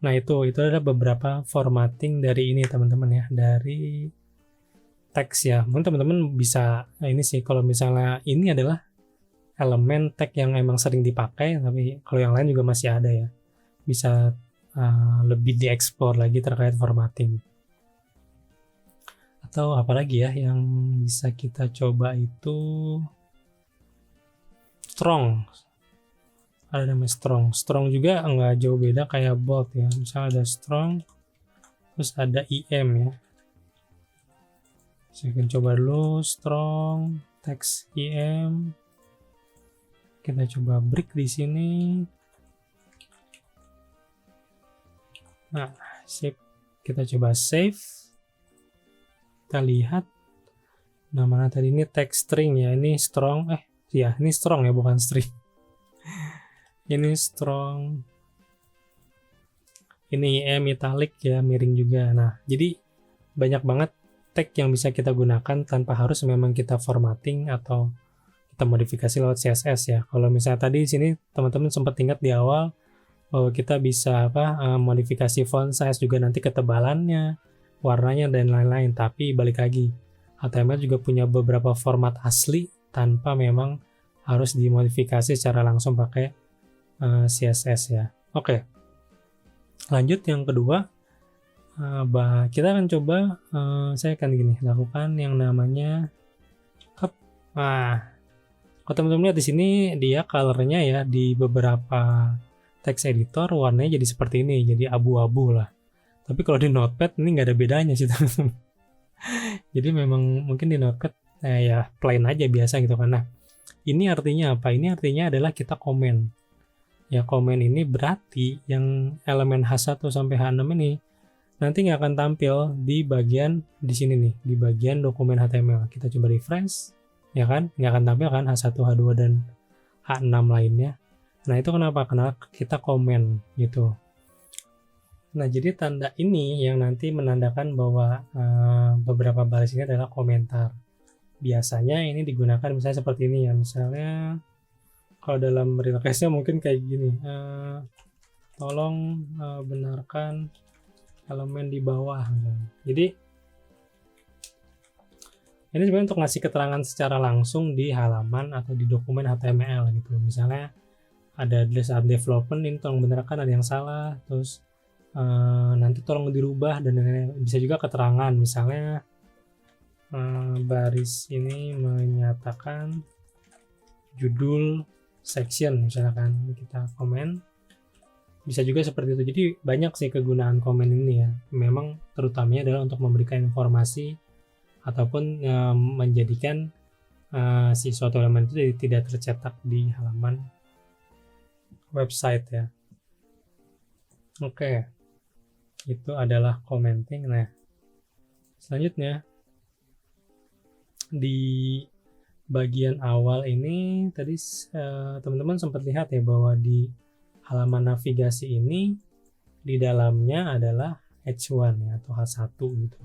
Nah, itu adalah beberapa formatting dari ini teman-teman ya, dari teks ya. Mungkin teman-teman bisa ini sih, kalau misalnya ini adalah elemen tag yang emang sering dipakai, tapi kalau yang lain juga masih ada ya, bisa lebih dieksplor lagi terkait formatting. Atau apalagi ya yang bisa kita coba itu strong, ada namanya strong juga nggak jauh beda kayak bold ya. Misalnya ada strong, terus ada IM ya. Saya akan coba dulu strong text IM. Kita coba break di sini. Nah, save. Kita coba save. Kita lihat. Nah, mana tadi ini text string ya. Ini strong. Ini strong ya, bukan string. Ini strong. Ini IM italic ya, miring juga. Nah, jadi banyak banget tag yang bisa kita gunakan tanpa harus memang kita formatting atau kita modifikasi lewat CSS ya. Kalau misalnya tadi di sini teman-teman sempat ingat di awal bahwa kita bisa modifikasi font size juga, nanti ketebalannya, warnanya dan lain-lain. Tapi balik lagi, HTML juga punya beberapa format asli tanpa memang harus dimodifikasi secara langsung pakai CSS ya. Oke. Lanjut yang kedua, kita akan coba saya akan lakukan yang namanya kalau teman-teman lihat di sini dia colornya ya, di beberapa text editor warnanya jadi seperti ini, jadi abu-abu lah. Tapi kalau di Notepad ini nggak ada bedanya sih teman-teman. Jadi memang mungkin di Notepad ya plain aja biasa gitu kan. Nah, ini artinya apa? Ini artinya adalah kita komen. Ya komen ini berarti yang elemen H1 sampai H6 ini nanti nggak akan tampil di bagian di sini nih, di bagian dokumen HTML. Kita coba refresh. Ya kan, nggak akan tampil kan H1, H2, dan H6 lainnya. Nah itu kenapa? Karena kita komen gitu. Nah jadi tanda ini yang nanti menandakan bahwa beberapa baris ini adalah komentar. Biasanya ini digunakan misalnya seperti ini ya, misalnya kalau dalam real case-nya mungkin kayak gini, tolong benarkan elemen di bawah. Jadi ini sebenarnya untuk ngasih keterangan secara langsung di halaman atau di dokumen HTML gitu. Misalnya ada di saat development ini tolong benarkan ada yang salah, terus nanti tolong dirubah, dan bisa juga keterangan misalnya baris ini menyatakan judul section, misalkan kita komen, bisa juga seperti itu. Jadi banyak sih kegunaan komen ini ya, memang terutamanya adalah untuk memberikan informasi ataupun menjadikan si suatu elemen itu tidak tercetak di halaman website ya. Oke, itu adalah commenting. Nah selanjutnya di bagian awal ini tadi teman-teman sempat lihat ya bahwa di halaman navigasi ini di dalamnya adalah H1 ya, atau H1 gitu.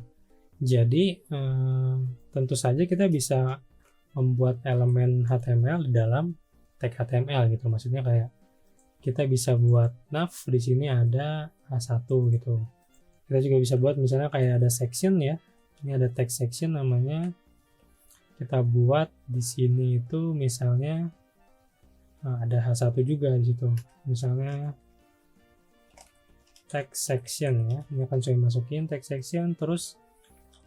Jadi tentu saja kita bisa membuat elemen HTML di dalam tag HTML gitu. Maksudnya kayak kita bisa buat nav di sini ada H1 gitu. Kita juga bisa buat misalnya kayak ada section ya. Ini ada text section namanya. Kita buat di sini itu misalnya ada H1 juga di situ. Misalnya text section ya. Ini akan saya masukin text section, terus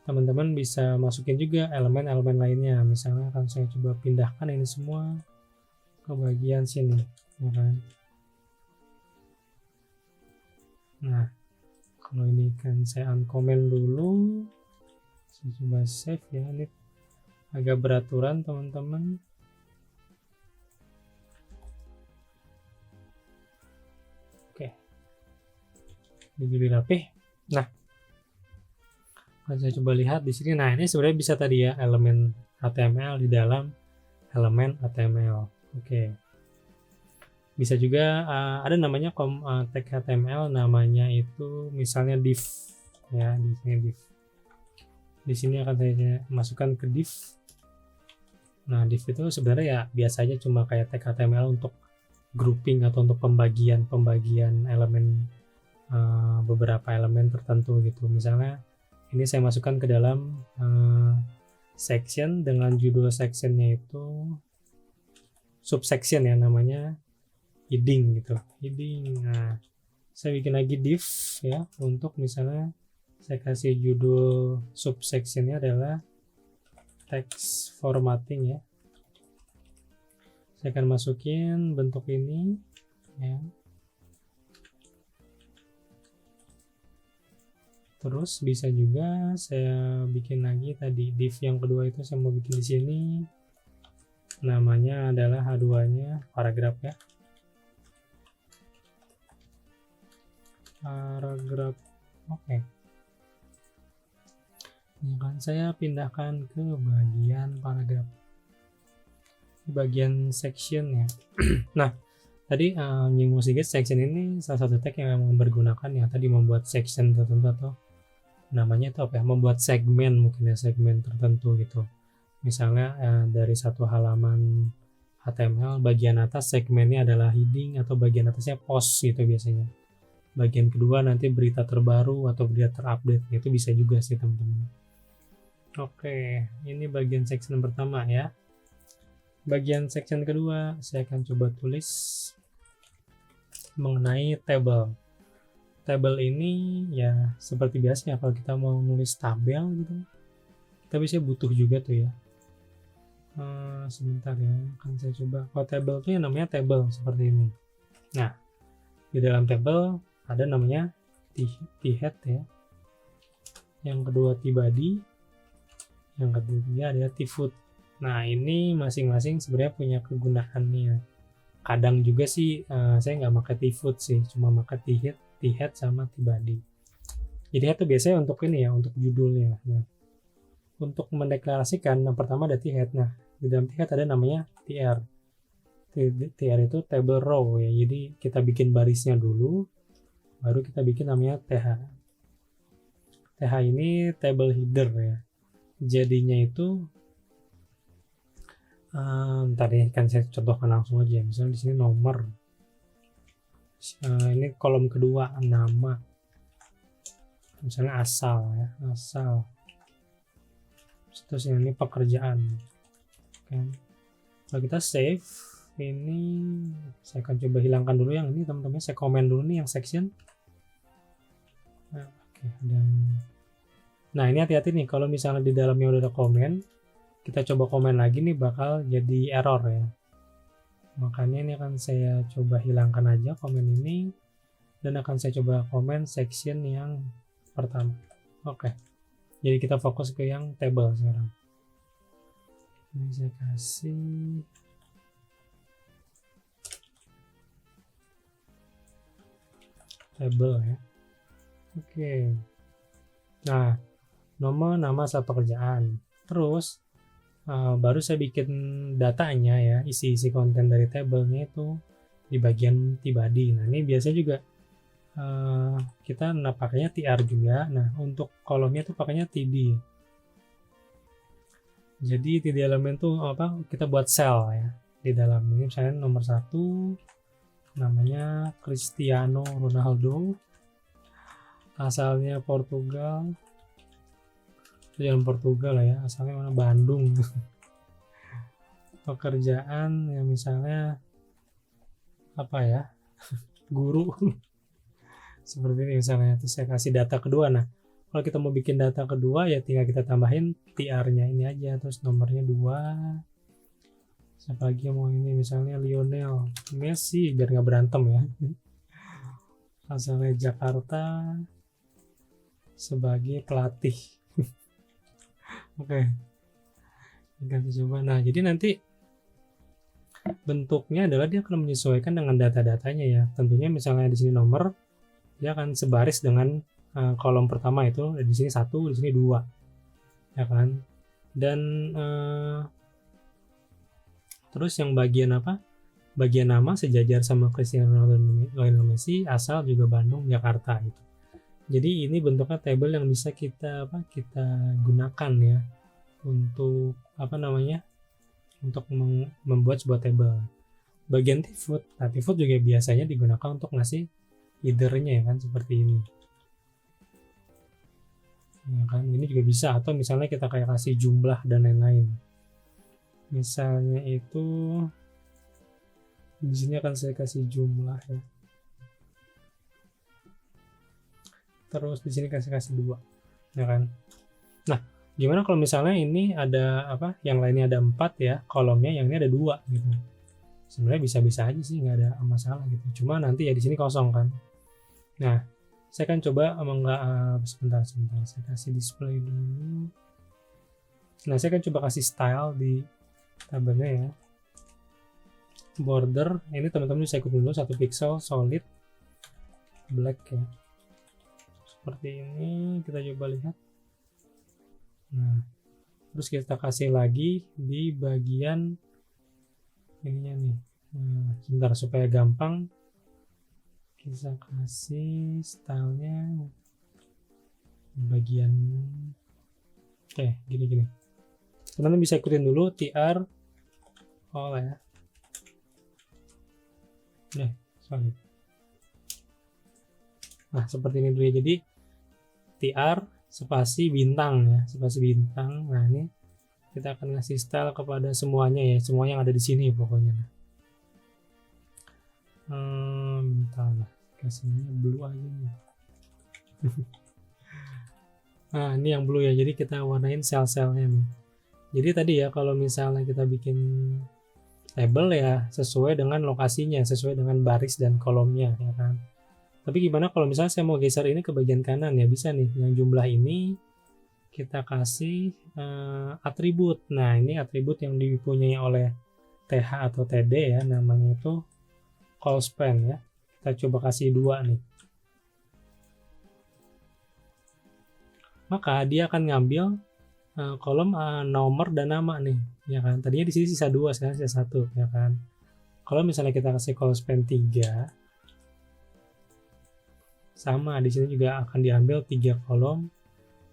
teman-teman bisa masukin juga elemen-elemen lainnya. Misalnya akan saya coba pindahkan ini semua ke bagian sini, ya kan? Nah, kalau ini kan saya uncomment dulu. Saya coba save ya. Ini agak beraturan teman-teman. Oke, ini lebih rapi. Nah, kalau saya coba lihat di sini, nah ini sebenarnya bisa tadi ya, elemen HTML di dalam elemen HTML. Oke, bisa juga ada namanya tag HTML, namanya itu misalnya div ya. Di sini div, di sini akan saya masukkan ke div. Nah div itu sebenarnya ya biasa aja, cuma kayak tag HTML untuk grouping atau untuk pembagian elemen, beberapa elemen tertentu gitu. Misalnya ini saya masukkan ke dalam section dengan judul sectionnya itu subsection ya, namanya heading gitu, heading. Nah saya bikin lagi div ya, untuk misalnya saya kasih judul subsectionnya adalah text formatting ya. Saya akan masukin bentuk ini ya. Terus bisa juga saya bikin lagi tadi div yang kedua itu, saya mau bikin di sini namanya adalah H2-nya paragraf ya. Paragraf. Oke. Ini kan saya pindahkan ke bagian paragraf. Bagian section ya. Nah, tadi nyinggung sedikit, section ini salah satu tag yang memang bergunakan ya, tadi membuat section tertentu atau namanya itu apa ya, membuat segmen, mungkin ya segmen tertentu gitu. Misalnya dari satu halaman HTML bagian atas segmennya adalah heading atau bagian atasnya post gitu biasanya. Bagian kedua nanti berita terbaru atau berita terupdate, itu bisa juga sih teman-teman. Oke, ini bagian section pertama ya. Bagian section kedua saya akan coba tulis mengenai table. Tabel ini ya seperti biasanya kalau kita mau nulis tabel gitu, kita bisa butuh juga tuh ya. Sebentar ya, akan saya coba. Kalau tabel itu yang namanya table seperti ini. Nah, di dalam tabel ada namanya t-head ya. Yang kedua t-body, yang ketiga ada t-foot. Nah ini masing-masing sebenarnya punya kegunaannya. Kadang juga sih saya nggak pakai t-foot sih, cuma pakai t-head sama t-body. Jadi head itu biasanya untuk ini ya, untuk judulnya. Nah, untuk mendeklarasikan, yang pertama ada t-head. Nah, di dalam t-head ada namanya tr. TR itu table row ya, jadi kita bikin barisnya dulu, baru kita bikin namanya TH. TH ini table header ya, jadinya itu ntar ya kan saya contohkan langsung aja. Misalnya di sini nomor, ini kolom kedua nama, misalnya asal ya, asal. Terus ini pekerjaan kan. Kalau kita save ini, saya akan coba hilangkan dulu yang ini teman-teman, saya komen dulu nih yang section. Nah, oke, dan nah ini hati-hati nih kalau misalnya di dalamnya udah ada komen, kita coba komen lagi nih bakal jadi error ya. Makanya ini akan saya coba hilangkan aja komen ini, dan akan saya coba komen section yang pertama. Oke, jadi kita fokus ke yang table sekarang. Ini saya kasih table ya. Oke, nah nomor, nama, saat pekerjaan. Terus baru saya bikin datanya ya, isi konten dari tabelnya itu di bagian pribadi. Nah ini biasa juga kita pakainya TR juga. Nah untuk kolomnya tuh pakainya TD. Jadi TD elemen tuh apa, kita buat sel ya di dalam ini. Misalnya nomor 1 namanya Cristiano Ronaldo, asalnya Portugal. Jangan Portugal lah ya, asalnya mana, Bandung. Pekerjaan ya misalnya apa ya, guru. Seperti ini misalnya. Terus saya kasih data kedua. Nah kalau kita mau bikin data kedua ya tinggal kita tambahin TR-nya ini aja, terus nomornya 2. Siapa lagi yang mau ini, misalnya Lionel Messi, biar nggak berantem ya. Asalnya Jakarta, sebagai pelatih. Oke, kita coba. Nah jadi nanti bentuknya adalah dia akan menyesuaikan dengan data-datanya ya. Tentunya misalnya di sini nomor, dia akan sebaris dengan kolom pertama itu, di sini 1, di sini 2 ya kan. Dan terus yang bagian apa, bagian nama sejajar sama Cristiano Lionel Messi, asal juga Bandung, Jakarta gitu. Jadi ini bentuknya table yang bisa kita gunakan ya untuk untuk membuat sebuah table. Bagian pivot, nah pivot juga biasanya digunakan untuk ngasih header-nya ya kan, seperti ini. Ya kan, ini juga bisa, atau misalnya kita kayak kasih jumlah dan lain-lain. Misalnya itu di sini akan saya kasih jumlah ya. Terus di sini kasih 2 ya kan. Nah gimana kalau misalnya ini ada yang lainnya ada 4 ya kolomnya, yang ini ada 2 gitu. Sebenarnya bisa-bisa aja sih, nggak ada masalah gitu. Cuma nanti ya di sini kosong kan. Nah saya akan coba sebentar saya kasih display dulu. Nah saya akan coba kasih style di tabelnya ya. Border ini teman-teman bisa ikut dulu, 1 pixel solid black ya, seperti ini. Kita coba lihat. Nah terus kita kasih lagi di bagian ininya nih. Nah, sebentar supaya gampang, kita kasih stylenya bagian gini. Teman-teman bisa ikutin dulu TR ya. Sorry. Nah seperti ini dulu ya. Jadi TR spasi bintang ya, spasi bintang. Nah ini kita akan ngasih style kepada semuanya ya, semua yang ada di sini pokoknya. Bentar lah, kasihnya blue aja nih. Nah ini yang blue ya, jadi kita warnain sel-selnya nih. Jadi tadi ya kalau misalnya kita bikin label ya sesuai dengan lokasinya, sesuai dengan baris dan kolomnya ya kan. Tapi gimana kalau misalnya saya mau geser ini ke bagian kanan ya, bisa nih, yang jumlah ini kita kasih atribut. Nah ini atribut yang dipunyai oleh TH atau TD ya, namanya itu call span ya. Kita coba kasih 2 nih. Maka dia akan ngambil kolom nomor dan nama nih ya kan. Tadinya di sini sisa 2, sekarang sisa 1 ya kan. Kalau misalnya kita kasih call span 3, sama di sini juga akan diambil 3 kolom,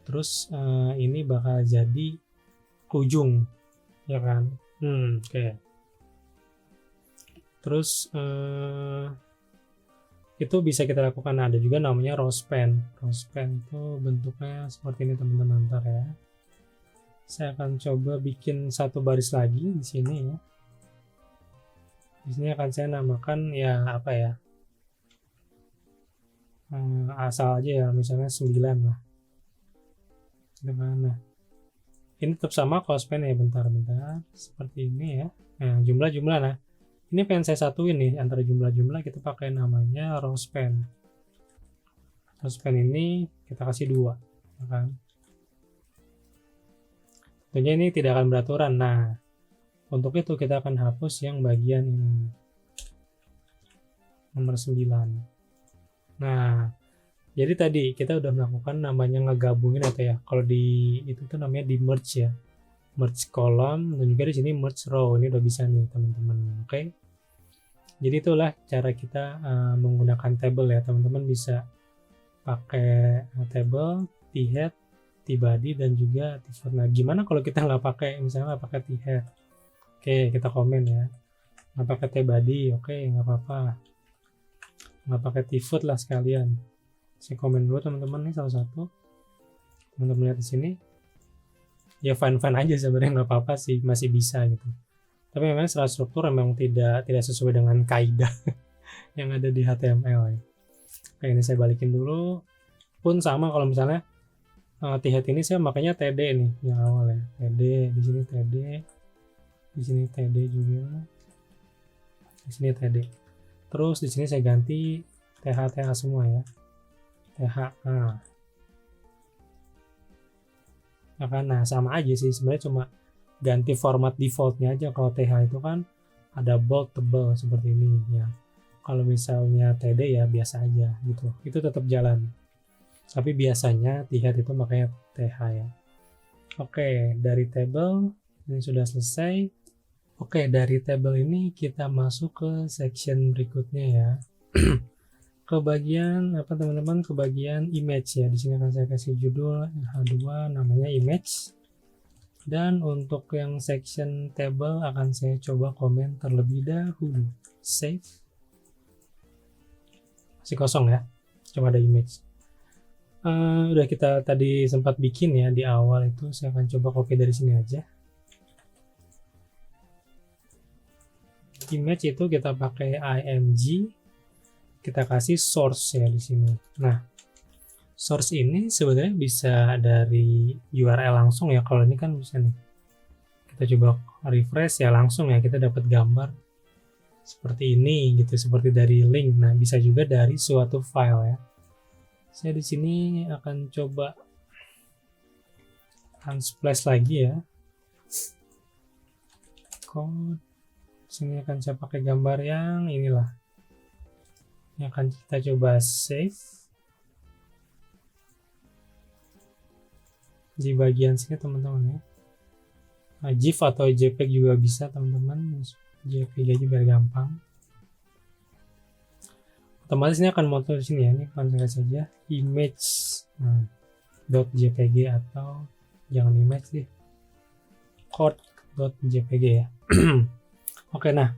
terus ini bakal jadi ujung, ya kan? Oke. Terus itu bisa kita lakukan. Ada juga namanya row span. Row span itu bentuknya seperti ini teman-teman. Ntar ya, saya akan coba bikin satu baris lagi di sini ya. Di sini akan saya namakan ya apa ya, asal aja ya, misalnya 9 lah. Nah, ini tetap sama call span ya, bentar seperti ini ya. Nah, jumlah-jumlah, nah ini pengen saya satuin nih antara jumlah-jumlah, kita pakai namanya row span. Row span ini kita kasih 2, ya kan? Tentunya ini tidak akan beraturan. Nah, untuk itu kita akan hapus yang bagian ini, nomor 9. Nah, jadi tadi kita udah melakukan namanya ngegabungin atau ya, kalau di itu tuh namanya di merge ya, merge column, dan juga di sini merge row. Ini udah bisa nih teman-teman. Oke. Jadi itulah cara kita menggunakan table ya, teman-teman bisa pakai table, t-head, t-body, dan juga t-foot. Nah, gimana kalau kita nggak pakai, misalnya nggak pakai t-head? Oke, kita komen ya, nggak pakai t-body, oke, nggak apa-apa, nggak pakai t-foot lah sekalian. Saya komen dulu teman-teman nih salah satu. Teman-teman lihat di sini, ya fine aja sebenarnya, nggak apa-apa sih, masih bisa gitu. Tapi memang secara struktur memang tidak sesuai dengan kaidah yang ada di HTML ya. Oke, ini saya balikin dulu. Pun sama kalau misalnya t-head ini saya makanya td nih yang awal ya, td, di sini td, di sini td juga, di sini td. Terus di sini saya ganti th semua ya, th. Nah, sama aja sih sebenarnya, cuma ganti format defaultnya aja. Kalau th itu kan ada bold, tebal seperti ini ya. Kalau misalnya td ya biasa aja gitu, itu tetap jalan. Tapi biasanya t-head itu makanya th ya. Oke, dari table ini sudah selesai. Oke, dari table ini kita masuk ke section berikutnya ya. Ke bagian apa teman-teman? Ke bagian image ya. Di sini akan saya kasih judul H2 namanya image. Dan untuk yang section table akan saya coba komen terlebih dahulu. Save. Masih kosong ya, cuma ada image. Udah kita tadi sempat bikin ya di awal itu, saya akan coba copy dari sini aja. Image itu kita pakai img, kita kasih source ya di sini. Nah, source ini sebenarnya bisa dari URL langsung ya. Kalau ini kan bisa nih, kita coba refresh ya, langsung ya kita dapat gambar seperti ini gitu, seperti dari link. Nah, bisa juga dari suatu file ya. Saya di sini akan coba unsplash lagi ya. Code. Sini akan saya pakai gambar yang inilah. Ini akan kita coba save. Di bagian sini teman-teman ya. Nah, GIF atau JPEG juga bisa teman-teman. JPEG aja biar gampang. Otomatis ini akan muncul di sini ya. Ini akan saya saja image .jpg atau jangan image deh, code.jpg ya. Oke, nah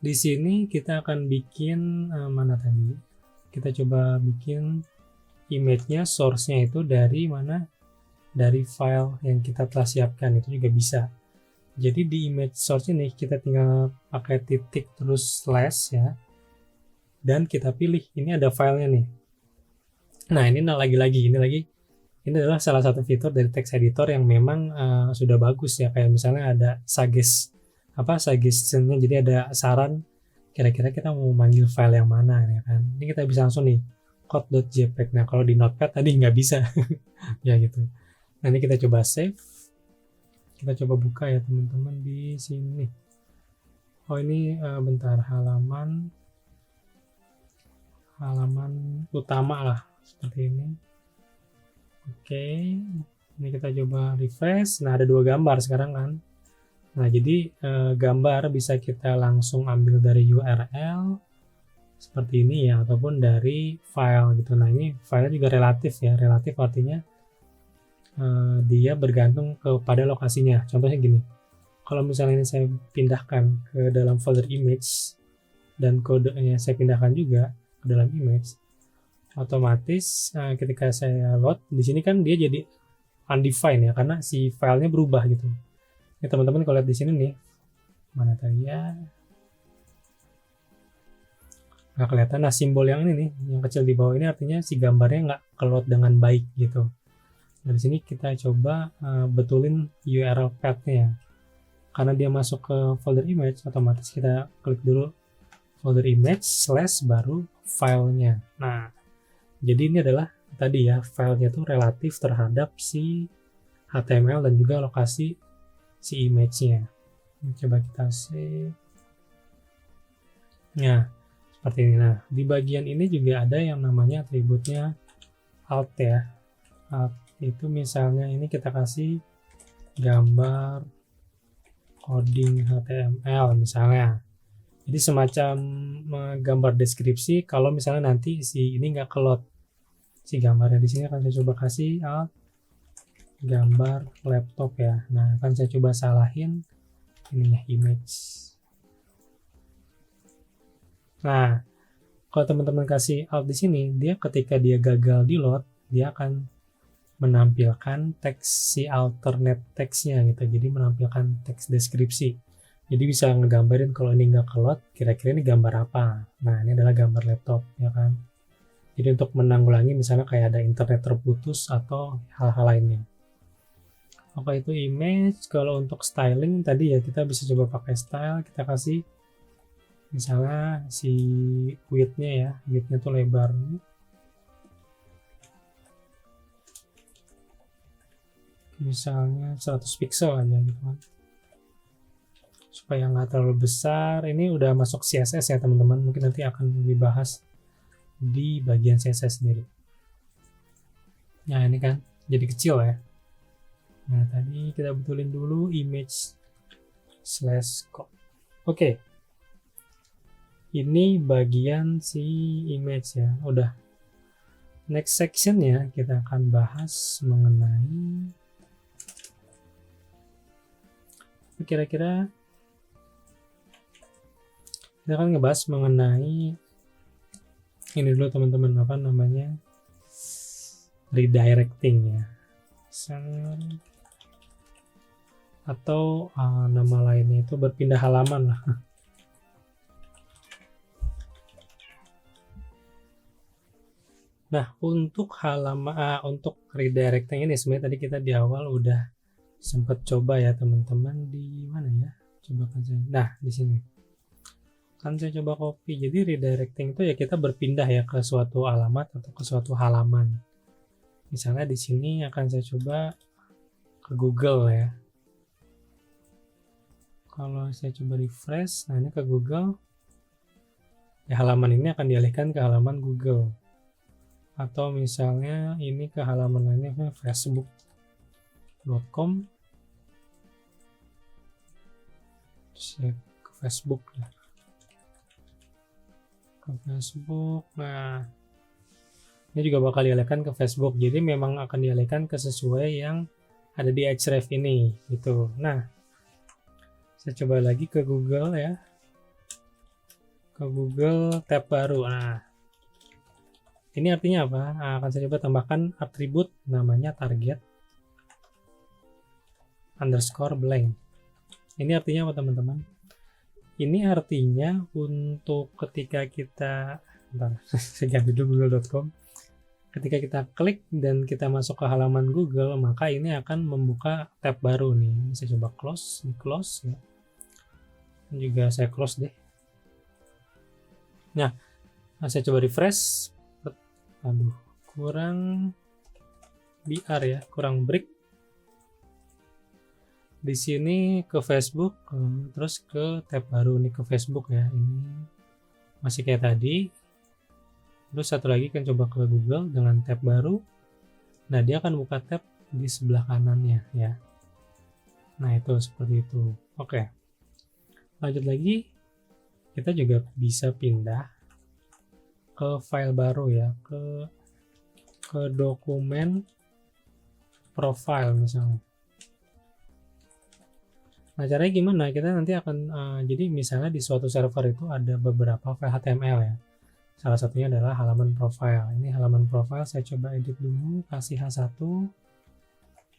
di sini kita akan bikin mana tadi? Kita coba bikin image-nya, source-nya itu dari mana? Dari file yang kita telah siapkan, itu juga bisa. Jadi di image source ini kita tinggal pakai titik terus slash ya, dan kita pilih ini ada filenya nih. Nah, ini lagi-lagi ini adalah salah satu fitur dari text editor yang memang sudah bagus ya. Kayak misalnya ada suggestion-nya, jadi ada saran kira-kira kita mau manggil file yang mana ya kan. Ini kita bisa langsung nih code.jpg. Nah, kalau di notepad tadi nggak bisa ya gitu. Nah, ini kita coba save, kita coba buka ya teman-teman di sini. Oh, ini bentar, halaman utama lah seperti ini. Oke, ini kita coba refresh. Nah, ada 2 gambar sekarang kan. Nah, jadi gambar bisa kita langsung ambil dari URL seperti ini ya, ataupun dari file gitu. Nah, ini filenya juga relatif ya. Relatif artinya dia bergantung kepada lokasinya. Contohnya gini, kalau misalnya ini saya pindahkan ke dalam folder image dan kodenya saya pindahkan juga ke dalam image, otomatis ketika saya load di sini kan dia jadi undefined ya, karena si filenya berubah gitu. Ya teman-teman kalau lihat di sini nih, mana tadi ya, nggak kelihatan. Nah, simbol yang ini nih, yang kecil di bawah ini artinya si gambarnya nggak keload dengan baik gitu. Dari sini kita coba betulin URL path-nya. Karena dia masuk ke folder image, otomatis kita klik dulu folder image / baru filenya. Nah, jadi ini adalah tadi ya, filenya tuh relatif terhadap si HTML dan juga lokasi si image-nya. Coba kita save. Nah, seperti ini. Nah, di bagian ini juga ada yang namanya atributnya alt ya. Alt itu misalnya ini kita kasih gambar coding HTML misalnya. Jadi semacam gambar deskripsi kalau misalnya nanti si ini nggak keload si gambarnya. Di sini akan saya coba kasih alt gambar laptop ya. Nah, akan saya coba salahin ininya image. Nah, kalau teman-teman kasih alt di sini, dia ketika dia gagal di load, dia akan menampilkan teks si alternate teksnya gitu. Jadi menampilkan teks deskripsi. Jadi bisa ngegambarin kalau ini nggak keload, kira-kira ini gambar apa. Nah, ini adalah gambar laptop ya kan. Jadi untuk menanggulangi misalnya kayak ada internet terputus atau hal-hal lainnya. Oke, itu image. Kalau untuk styling tadi ya kita bisa coba pakai style, kita kasih misalnya si width-nya ya, width-nya tuh lebarnya misalnya 100 pixel aja gitu kan, supaya nggak terlalu besar. Ini udah masuk CSS ya teman-teman, mungkin nanti akan dibahas di bagian CSS sendiri. Nah, ini kan jadi kecil ya. Nah, tadi kita betulin dulu image / code. Oke, ini bagian si image ya, udah. Next section ya, kita akan bahas mengenai kira-kira kita akan ngebahas mengenai ini dulu teman-teman, apa namanya, redirecting ya, atau nama lainnya itu berpindah halaman lah. Nah, untuk untuk redirecting ini sebenarnya tadi kita di awal udah sempat coba ya teman-teman, di mana ya? Coba kan saya. Nah, di sini. Kan saya coba copy. Jadi redirecting itu ya kita berpindah ya ke suatu alamat atau ke suatu halaman. Misalnya di sini akan saya coba ke Google ya. Kalau saya coba refresh, nah ini ke Google. Ya, halaman ini akan dialihkan ke halaman Google. Atau misalnya ini ke halaman lainnya, facebook.com, saya ke Facebook ya, ke Facebook. Nah, ini juga bakal dialihkan ke Facebook, jadi memang akan dialihkan ke sesuai yang ada di Ahref ini gitu. Nah, saya coba lagi ke Google ya, ke Google tab baru. Nah, ini artinya apa? Nah, akan saya coba tambahkan atribut namanya target underscore blank. Ini artinya apa teman-teman? Ini artinya untuk ketika kita, saya ganti dulu google.com. Ketika kita klik dan kita masuk ke halaman Google, maka ini akan membuka tab baru nih. Saya coba close, ini close ya. Dan juga saya close deh. Nah, saya coba refresh. Aduh, kurang BR ya, kurang break. Di sini ke Facebook, terus ke tab baru nih, ke Facebook ya. Ini masih kayak tadi. Terus satu lagi kan coba ke Google dengan tab baru. Nah, dia akan buka tab di sebelah kanannya ya. Nah, itu seperti itu. Oke. Lanjut lagi, kita juga bisa pindah ke file baru ya, ke dokumen profile misalnya. Nah, caranya gimana? Kita nanti akan jadi misalnya di suatu server itu ada beberapa file HTML ya. Salah satunya adalah halaman profile. Ini halaman profile, saya coba edit dulu, kasih H1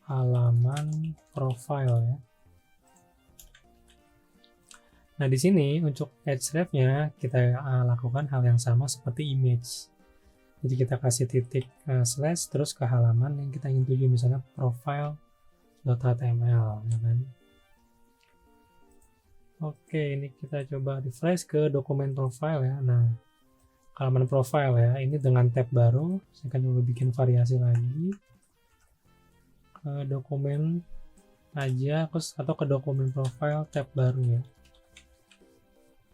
halaman profile ya. Nah, di sini untuk href-nya kita lakukan hal yang sama seperti image. Jadi kita kasih titik slash terus ke halaman yang kita ingin tuju, misalnya profile.html ya kan. Oke, ini kita coba refresh ke dokumen profile ya. Nah, halaman profile ya, ini dengan tab baru, saya akan coba bikin variasi lagi ke dokumen aja, atau ke dokumen profile tab baru ya.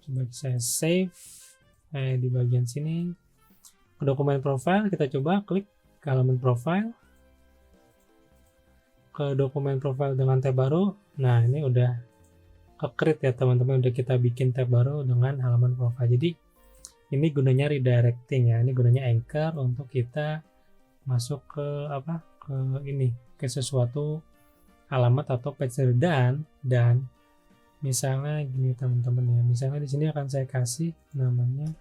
Coba saya save di bagian sini ke dokumen profile, kita coba klik ke halaman profile, ke dokumen profile dengan tab baru. Nah, ini udah ke-create ya teman-teman, udah kita bikin tab baru dengan halaman profile. Jadi ini gunanya redirecting ya, ini gunanya anchor untuk kita masuk ke ke sesuatu alamat atau page. Dan misalnya gini teman-teman ya, misalnya di sini akan saya kasih namanya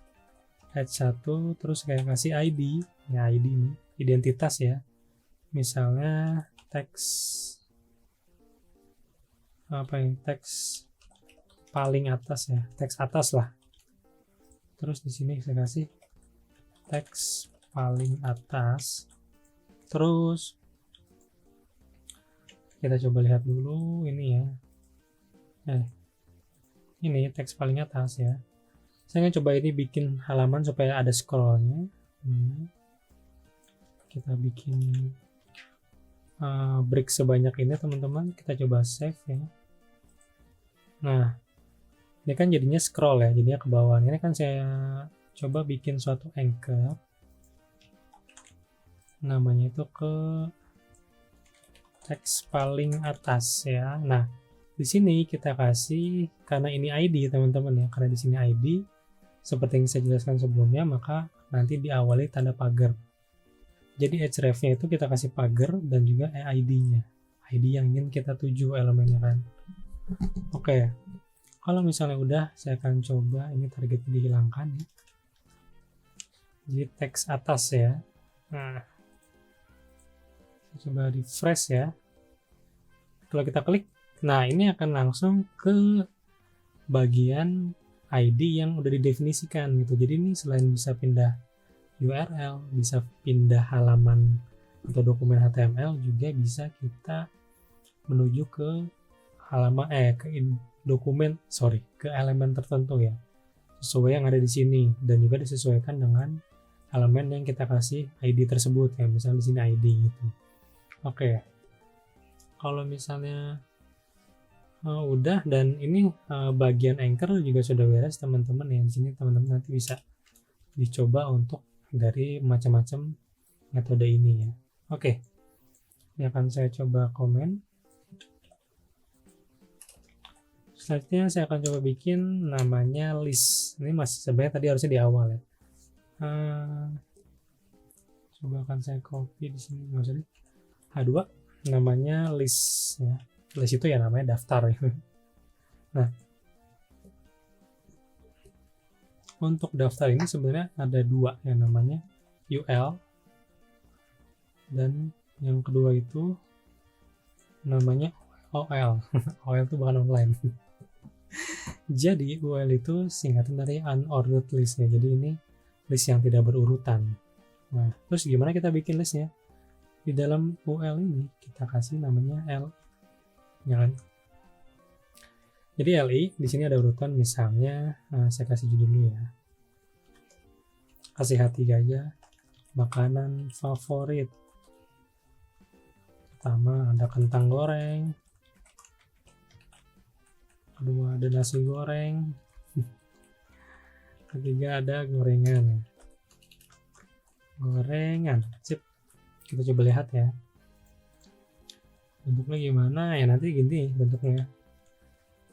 h1, terus saya kasih ID ya, ID ini identitas ya, misalnya teks teks paling atas ya, teks atas lah. Terus di sini saya kasih teks paling atas. Terus kita coba lihat dulu ini ya. Ini teks paling atas ya. Saya akan coba ini bikin halaman supaya ada scrollnya. Kita bikin break sebanyak ini teman-teman. Kita coba save ya. Nah, ini kan jadinya scroll ya, jadinya ke bawah. Ini kan saya coba bikin suatu anchor, namanya itu ke teks paling atas ya. Nah, di sini kita kasih, karena ini ID teman-teman ya, karena di sini ID seperti yang saya jelaskan sebelumnya, maka nanti diawali tanda pagar. Jadi href-nya itu kita kasih pagar dan juga ID-nya, ID yang ingin kita tuju elemennya kan. Oke. Kalau misalnya udah, saya akan coba ini target dihilangkan ya. Jadi teks atas ya. Nah, saya coba refresh ya. Kalau kita klik, nah ini akan langsung ke bagian ID yang udah didefinisikan gitu. Jadi ini selain bisa pindah URL, bisa pindah halaman atau dokumen HTML, juga bisa kita menuju ke halaman ke elemen tertentu ya, sesuai yang ada di sini, dan juga disesuaikan dengan elemen yang kita kasih ID tersebut ya, misalnya di sini ID gitu. Oke. Kalau misalnya udah, dan ini bagian anchor juga sudah beres teman-teman ya. Di sini teman-teman nanti bisa dicoba untuk dari macam-macam metode ini ya. Oke. Ini akan saya coba komen. Selanjutnya saya akan coba bikin namanya list. Ini masih sebenarnya tadi harusnya di awal ya. Coba akan saya copy di sini, nggak usah deh. H2 namanya list ya. List itu ya namanya daftar ya. Nah, untuk daftar ini sebenarnya ada dua yang namanya UL, dan yang kedua itu namanya OL. OL itu bukan online. Jadi UL itu singkatan dari unordered list ya. Jadi ini list yang tidak berurutan. Nah, terus gimana kita bikin listnya? Di dalam UL ini kita kasih namanya L, ya kan? Jadi LI di sini ada urutan, misalnya saya kasih judul dulu ya. Kasih H3 aja. Makanan favorit. Pertama ada kentang goreng. Kedua ada nasi goreng. Ketiga ada gorengan. Gorengan. Sip. Kita coba lihat ya. Bentuknya gimana ya, nanti gini bentuknya.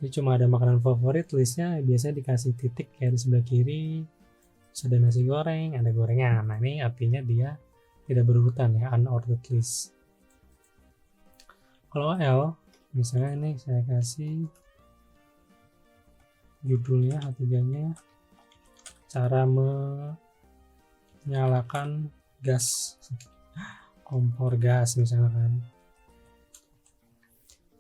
Ini cuma ada makanan favorit, listnya biasanya dikasih titik kayak di sebelah kiri. Terus ada nasi goreng, ada gorengan. Nah ini artinya dia tidak berurutan ya, unordered list. Kalau L, misalnya ini saya kasih judulnya H3-nya cara menyalakan gas, kompor gas misalkan.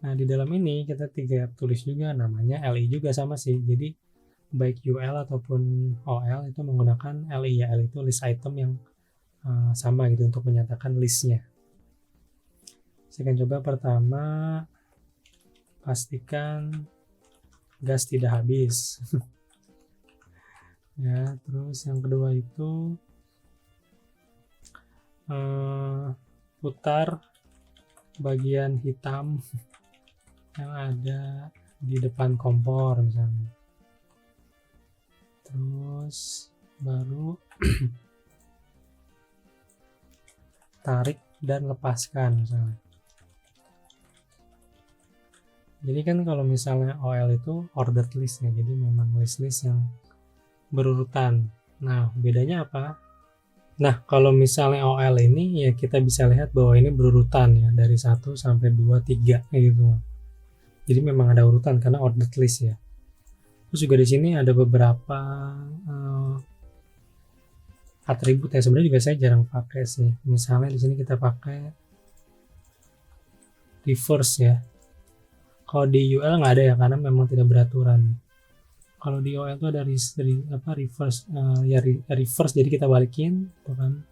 Nah di dalam ini kita tulis juga namanya LI juga sama sih, jadi baik UL ataupun OL itu menggunakan LI ya. LI itu list item yang sama gitu untuk menyatakan listnya. Saya akan coba pertama, pastikan gas tidak habis. Ya, terus yang kedua itu putar bagian hitam yang ada di depan kompor misalnya. Terus baru tarik dan lepaskan misalnya. Jadi kan kalau misalnya OL itu ordered list ya, jadi memang list-list yang berurutan. Nah bedanya apa? Nah kalau misalnya OL ini ya kita bisa lihat bahwa ini berurutan ya, dari 1 sampai 2, 3 gitu. Jadi memang ada urutan karena ordered list ya. Terus juga di sini ada beberapa atribut ya, sebenarnya juga saya jarang pakai sih. Misalnya di sini kita pakai reverse ya. Kalau di UL nggak ada ya, karena memang tidak beraturan. Kalau di OL itu ada reverse, reverse, jadi kita balikin, gitu kan.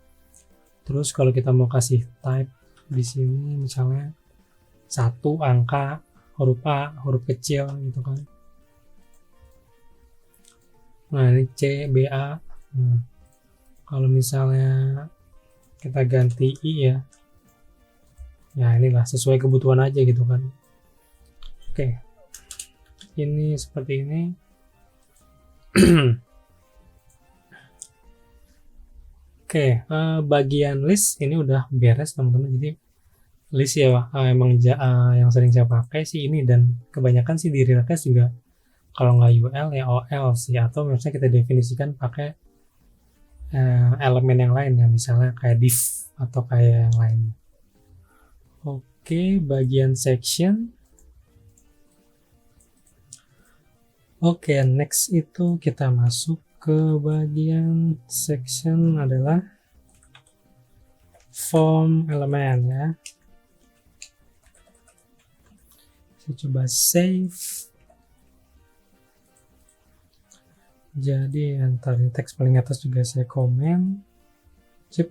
Terus kalau kita mau kasih type di sini, misalnya 1 angka huruf A, huruf kecil, gitu kan. Nah ini C, B, A. Nah, kalau misalnya kita ganti I ya, ya inilah sesuai kebutuhan aja gitu kan. Oke, ini seperti ini. Oke, bagian list ini udah beres teman-teman. Jadi list ya emang yang sering saya pakai sih ini, dan kebanyakan sih di request juga kalau nggak UL ya OL sih, atau misalnya kita definisikan pakai elemen yang lain ya, misalnya kayak div atau kayak yang lain. Oke, bagian section. Oke, next itu kita masuk ke bagian section adalah form elemen ya. Saya coba save. Jadi antar teks paling atas juga saya komen. Sip.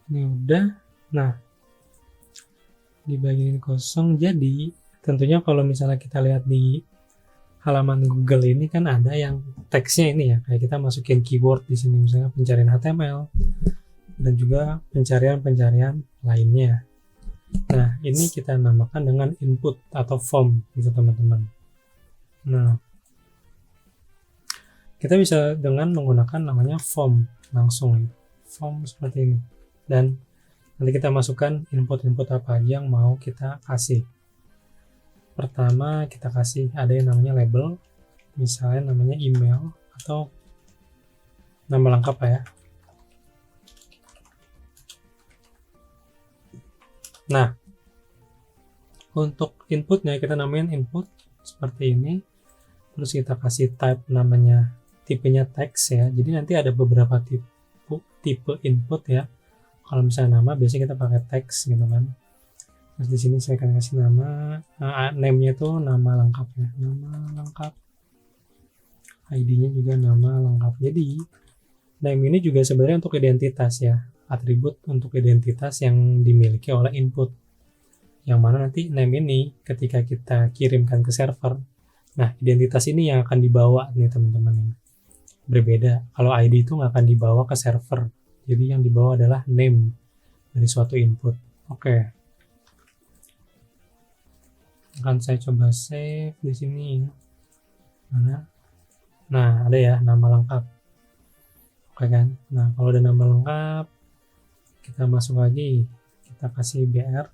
Ini udah. Nah, di bagian ini kosong. Jadi tentunya kalau misalnya kita lihat di halaman Google ini kan ada yang teksnya ini ya, kayak kita masukin keyword di sini, misalnya pencarian HTML dan juga pencarian lainnya. Nah ini kita namakan dengan input atau form gitu teman-teman. Nah kita bisa dengan menggunakan namanya form langsung, form seperti ini, dan nanti kita masukkan input-input apa aja yang mau kita kasih. Pertama kita kasih ada yang namanya label, misalnya namanya email atau nama lengkap ya. Nah untuk inputnya kita namain input seperti ini. Terus kita kasih type namanya, tipenya teks ya. Jadi nanti ada beberapa tipe input ya. Kalau misalnya nama biasanya kita pakai teks gitu kan. Terus di sini saya akan kasih nama, name-nya tuh nama lengkap ya, nama lengkap. ID-nya juga nama lengkap. Jadi name ini juga sebenarnya untuk identitas ya, atribut untuk identitas yang dimiliki oleh input. Yang mana nanti name ini ketika kita kirimkan ke server, nah identitas ini yang akan dibawa nih teman-teman. Berbeda, kalau ID itu nggak akan dibawa ke server. Jadi yang dibawa adalah name dari suatu input. Oke. Akan saya coba save di sini. Mana? Nah, ada ya nama lengkap. Oke kan? Nah, kalau ada nama lengkap, kita masuk lagi. Kita kasih BR.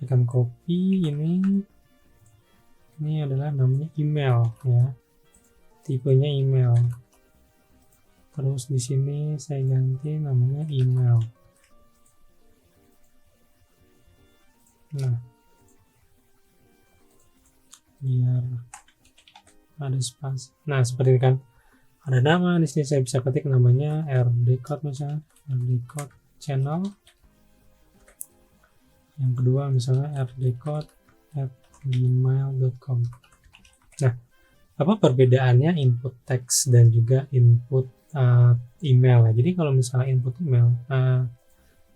Saya akan copy ini adalah namanya email ya, tipenya email. Terus di sini saya ganti namanya email. Nah, biar ada spasi. Nah, seperti ini kan. Ada nama di sini, saya bisa ketik namanya rdcode misalnya, rdcode channel. Yang kedua misalnya rdcode@gmail.com. Nah, apa perbedaannya input teks dan juga input email ya? Jadi kalau misalnya input email,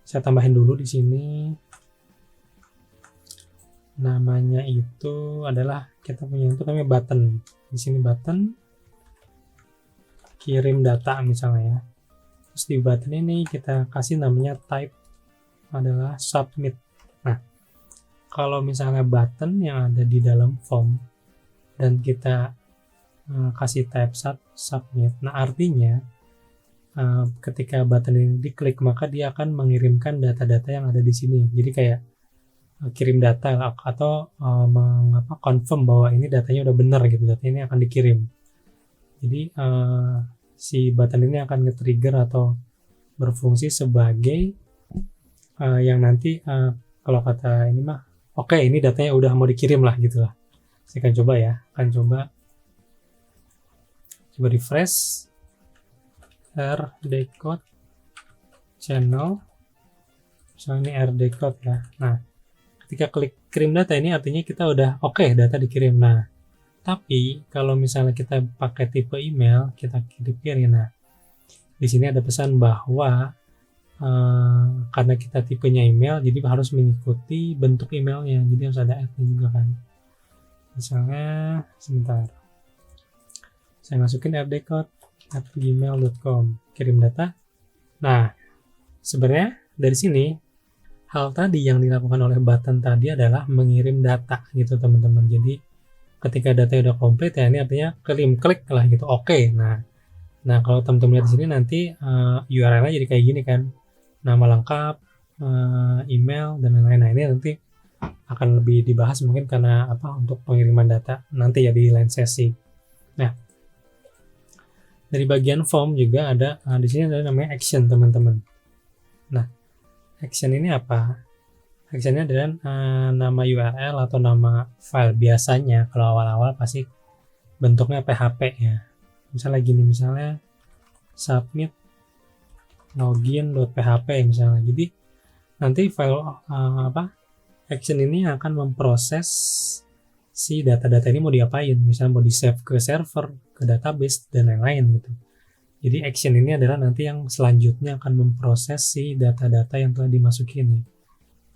saya tambahin dulu di sini namanya itu adalah, kita punya itu namanya button. Di sini button kirim data misalnya ya. Terus di button ini kita kasih namanya type adalah submit. Nah, kalau misalnya button yang ada di dalam form dan kita kasih type submit, nah artinya ketika button ini diklik maka dia akan mengirimkan data-data yang ada di sini. Jadi kayak kirim data atau confirm bahwa ini datanya udah benar gitu, data ini akan dikirim. Jadi si button ini akan nge-trigger atau berfungsi sebagai yang nanti kalau kata ini mah oke, ini datanya udah mau dikirim lah gitu lah. Saya akan coba ya, coba refresh rdcode channel, misalnya ini rdcode ya. Nah, ketika klik kirim data ini artinya kita udah oke, data dikirim. Nah, tapi kalau misalnya kita pakai tipe email, kita kirim. Nah, di sini ada pesan bahwa karena kita tipenya email, jadi harus mengikuti bentuk emailnya. Jadi harus ada @-nya juga kan. Misalnya, sebentar. Saya masukin rdcode@gmail.com, kirim data. Nah, sebenarnya dari sini hal tadi yang dilakukan oleh button tadi adalah mengirim data gitu teman-teman. Jadi ketika data udah komplit ya, ini artinya klik lah gitu, oke. Nah kalau teman-teman lihat di sini nanti URL-nya jadi kayak gini kan, nama lengkap, email dan lain-lain. Nah ini nanti akan lebih dibahas mungkin karena untuk pengiriman data nanti ya di lain sesi. Nah, dari bagian form juga ada di sini ada namanya action teman-teman. Nah, action ini apa? Actionnya adalah nama URL atau nama file. Biasanya kalau awal-awal pasti bentuknya PHP ya. Misalnya gini, misalnya submit login.php misalnya. Jadi nanti file action ini akan memproses si data-data ini mau diapain. Misalnya mau di save ke server, ke database dan lain-lain gitu. Jadi action ini adalah nanti yang selanjutnya akan memproses si data-data yang telah dimasukin ya.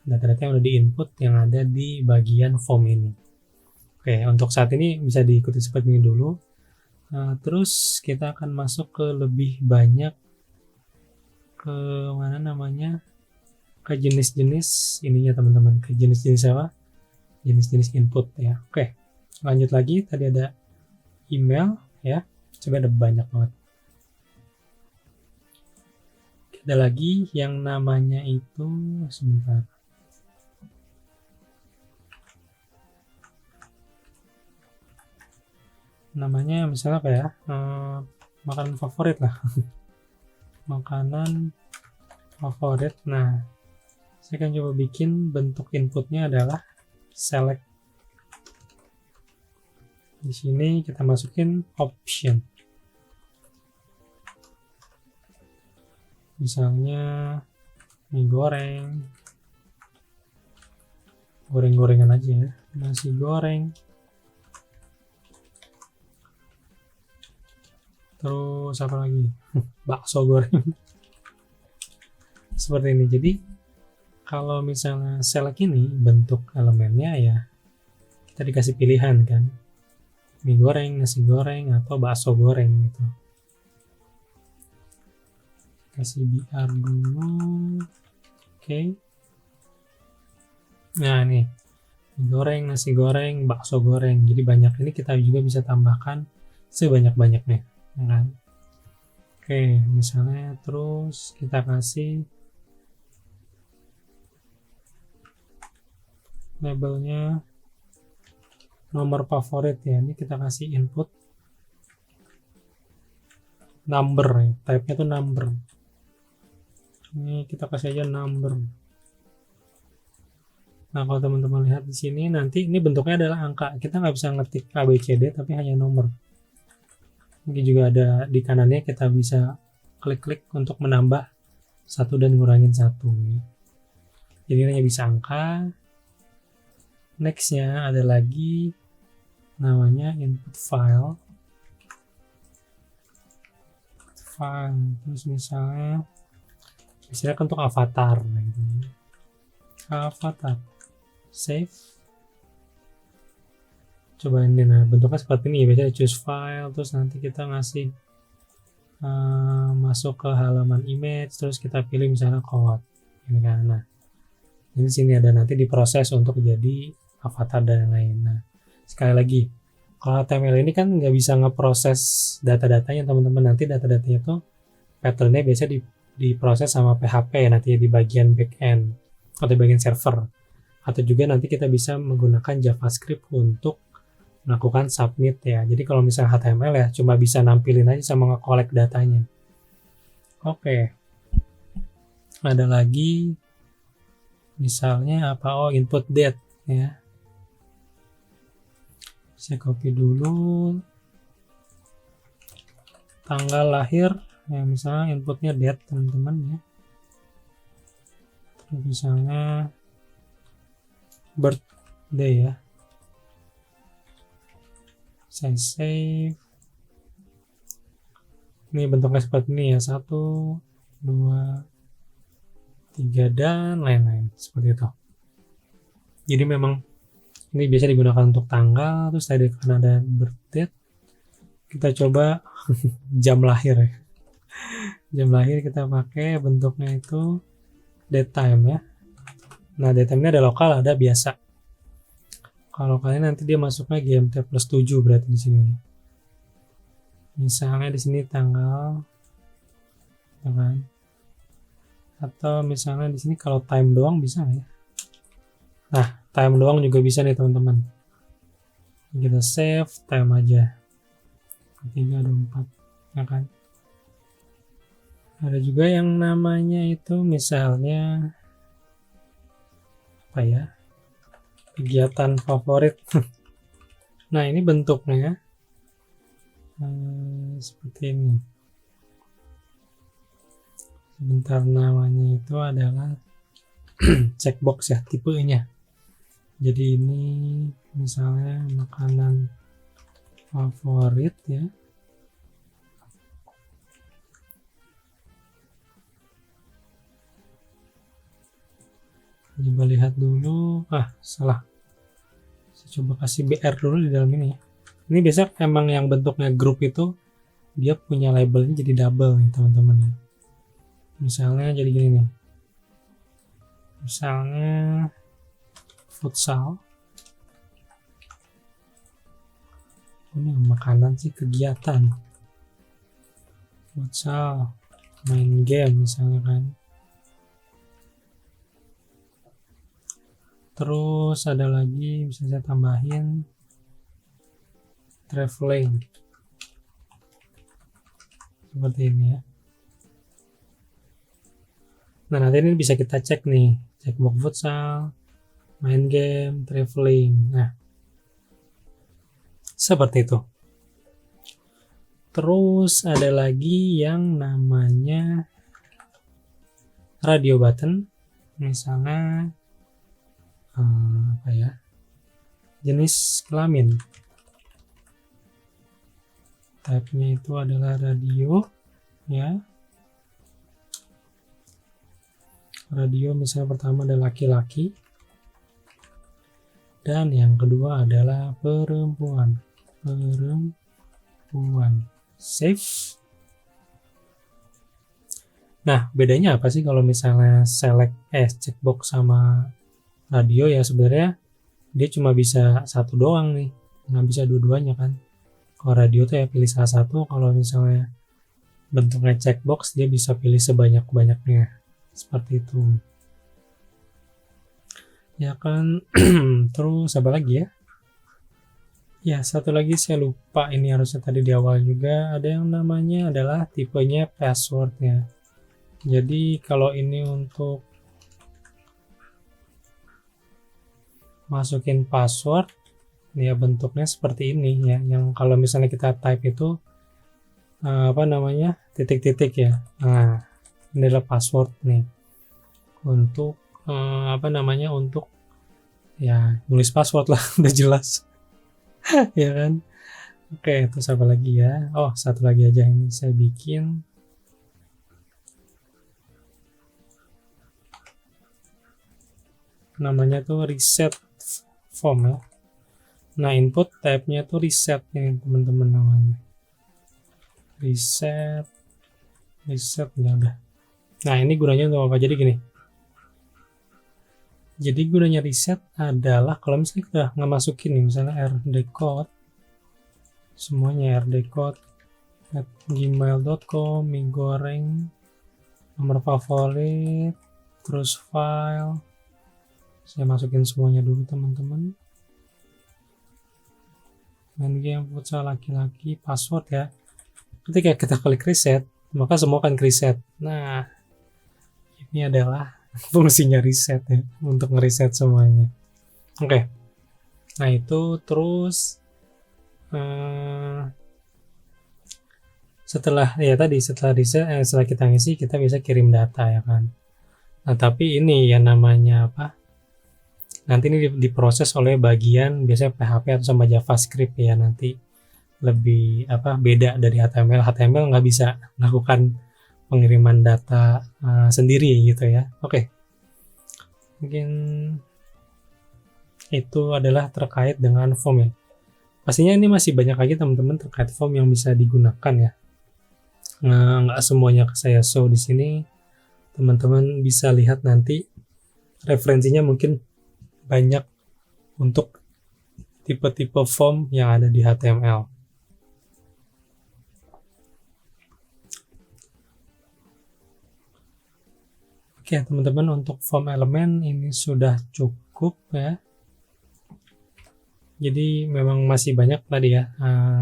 Data-data yang udah di-input yang ada di bagian form ini. Oke, untuk saat ini bisa diikuti seperti ini dulu. Terus kita akan masuk ke lebih banyak ke ke jenis-jenis ininya teman-teman. Ke jenis-jenis apa? Jenis-jenis input ya. Oke, lanjut lagi. Tadi ada email ya. Coba ada banyak banget. Ada lagi yang namanya itu, sebentar. Namanya misalnya apa ya, makanan favorit lah. Makanan favorit. Nah, saya akan coba bikin bentuk inputnya adalah select. Di sini kita masukin option. Misalnya mie goreng, goreng-gorengan aja ya, nasi goreng. Terus apa lagi? Bakso goreng. Seperti ini. Jadi kalau misalnya select ini bentuk elemennya ya kita dikasih pilihan kan, mie goreng, nasi goreng, atau bakso goreng gitu. Kasih BR dulu. Oke. Nah nih, mie goreng, nasi goreng, bakso goreng. Jadi banyak ini kita juga bisa tambahkan sebanyak-banyaknya. Kan? Oke, misalnya terus kita kasih labelnya nomor favorit ya. Ini kita kasih input number ya, type-nya tuh number. Ini kita kasih aja number. Nah, kalau teman-teman lihat di sini nanti ini bentuknya adalah angka. Kita nggak bisa ngetik A, B, C, D tapi hanya nomor. Ini juga ada di kanannya, kita bisa klik-klik untuk menambah satu dan ngurangin satu. Jadi hanya bisa angka. Nextnya ada lagi namanya input file. Terus misalnya untuk avatar gitu. Avatar save, coba ini, nah bentuknya seperti ini. Biasanya choose file, terus nanti kita ngasih masuk ke halaman image, terus kita pilih misalnya code ini kan. Nah ini sini ada nanti diproses untuk jadi avatar dan lain-lain. Nah sekali lagi, kalau HTML ini kan nggak bisa ngeproses data-datanya teman-teman. Nanti data-datanya tuh patternnya biasa diproses sama PHP nanti di bagian backend atau di bagian server, atau juga nanti kita bisa menggunakan JavaScript untuk melakukan submit ya. Jadi kalau misalnya HTML ya cuma bisa nampilin aja sama nge-collect datanya. Oke. Ada lagi misalnya apa? Oh, input date ya. Saya copy dulu tanggal lahir ya, misalnya inputnya date teman-teman ya. Terus misalnya birthday ya. Saya save. Ini bentuknya seperti ini ya, 1, 2, 3 dan lain-lain seperti itu. Jadi memang ini biasa digunakan untuk tanggal. Terus tadi karena ada birthday, kita coba jam lahir ya. Jam lahir kita pakai bentuknya itu date time ya. Nah date time ini ada lokal, ada biasa. Kalau kalian nanti dia masuknya GMT plus 7 berarti di sini. Misalnya di sini tanggal, ya kan? Atau misalnya di sini kalau time doang bisa nggak ya? Nah time doang juga bisa nih teman-teman. Kita save time aja. 3, 4, ya kan? Ada juga yang namanya itu misalnya apa ya, kegiatan favorit. Nah ini bentuknya seperti ini. Sebentar, namanya itu adalah checkbox ya tipenya. Jadi ini misalnya makanan favorit ya. Coba lihat dulu. Salah. Saya coba kasih BR dulu di dalam ini ya. Ini biasa emang yang bentuknya grup itu dia punya labelnya jadi double nih teman-teman ya. Misalnya jadi gini nih. Misalnya futsal. Ini makanan sih, kegiatan. Futsal, main game misalnya kan. Terus ada lagi bisa saya tambahin traveling seperti ini ya. Nah nanti ini bisa kita cek nih, checkbox futsal, main game, traveling. Nah seperti itu. Terus ada lagi yang namanya radio button, misalnya apa ya, jenis kelamin, type-nya itu adalah radio ya. Radio misalnya pertama adalah laki-laki dan yang kedua adalah perempuan. Save. Nah bedanya apa sih kalau misalnya select checkbox sama radio ya? Sebenarnya dia cuma bisa satu doang nih, nggak bisa dua-duanya kan. Kalau radio tuh ya pilih salah satu, kalau misalnya bentuknya checkbox dia bisa pilih sebanyak-banyaknya seperti itu. ya kan. Terus apa lagi ya? Ya, satu lagi saya lupa, ini harusnya tadi di awal juga, ada yang namanya adalah tipenya passwordnya. Jadi kalau ini untuk masukin password, ya bentuknya seperti ini ya, yang kalau misalnya kita type itu apa namanya, titik-titik ya. Nah, ini adalah password nih untuk apa namanya, untuk ya nulis password lah. Udah jelas. Ya kan. Oke, terus apa lagi ya? Oh, satu lagi aja, ini saya bikin namanya tuh reset form ya. Nah, input type-nya tuh reset nih teman-teman, namanya reset ya udah. Nah, ini gunanya untuk apa? Jadi gini, jadi gunanya reset adalah kalau misalnya kita nggak masukin nih, misalnya rdcode, semuanya rdcode @gmail.com, mie goreng, nomor favorit, terus file, saya masukin semuanya dulu teman-teman. Main game futsal laki-laki, password ya. Ketika kita klik reset, maka semua akan reset. Nah, ini adalah fungsinya reset ya, untuk ngereset semuanya. Oke. Nah, itu terus setelah reset, setelah kita ngisi, kita bisa kirim data ya kan. Nah, tapi ini ya namanya apa? Nanti ini diproses oleh bagian biasanya PHP atau sama JavaScript ya, nanti lebih apa, beda dari HTML. HTML nggak bisa melakukan pengiriman data sendiri gitu ya. Oke. Mungkin itu adalah terkait dengan form ya. Pastinya ini masih banyak lagi teman-teman terkait form yang bisa digunakan ya. Nggak semuanya saya show di sini. Teman-teman bisa lihat nanti referensinya, mungkin banyak untuk tipe-tipe form yang ada di HTML. Oke teman-teman, untuk form elemen ini sudah cukup ya. Jadi memang masih banyak tadi ya,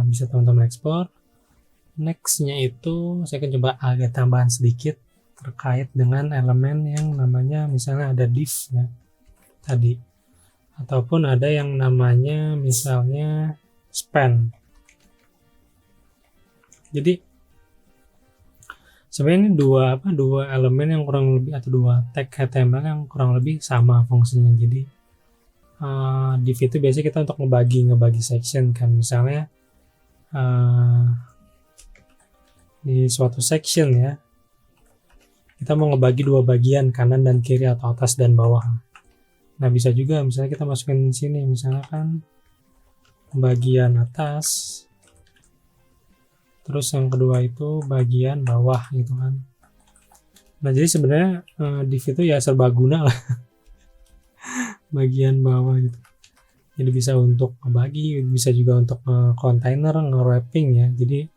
bisa teman-teman ekspor. Nextnya itu saya akan coba agak tambahan sedikit terkait dengan elemen yang namanya misalnya ada div ya tadi, ataupun ada yang namanya misalnya span. Jadi sebenarnya ini dua elemen yang kurang lebih, atau dua tag HTML yang kurang lebih sama fungsinya. Jadi div itu biasanya kita untuk ngebagi section kan, misalnya di suatu section ya, kita mau ngebagi dua bagian, kanan dan kiri atau atas dan bawah. Nah, bisa juga misalnya kita masukin di sini, misalnya kan bagian atas, terus yang kedua itu bagian bawah gitu kan. Nah, jadi sebenarnya div itu ya serbaguna lah. Bagian bawah gitu. Jadi bisa untuk ngebagi, bisa juga untuk container, nge-wrapping ya. Jadi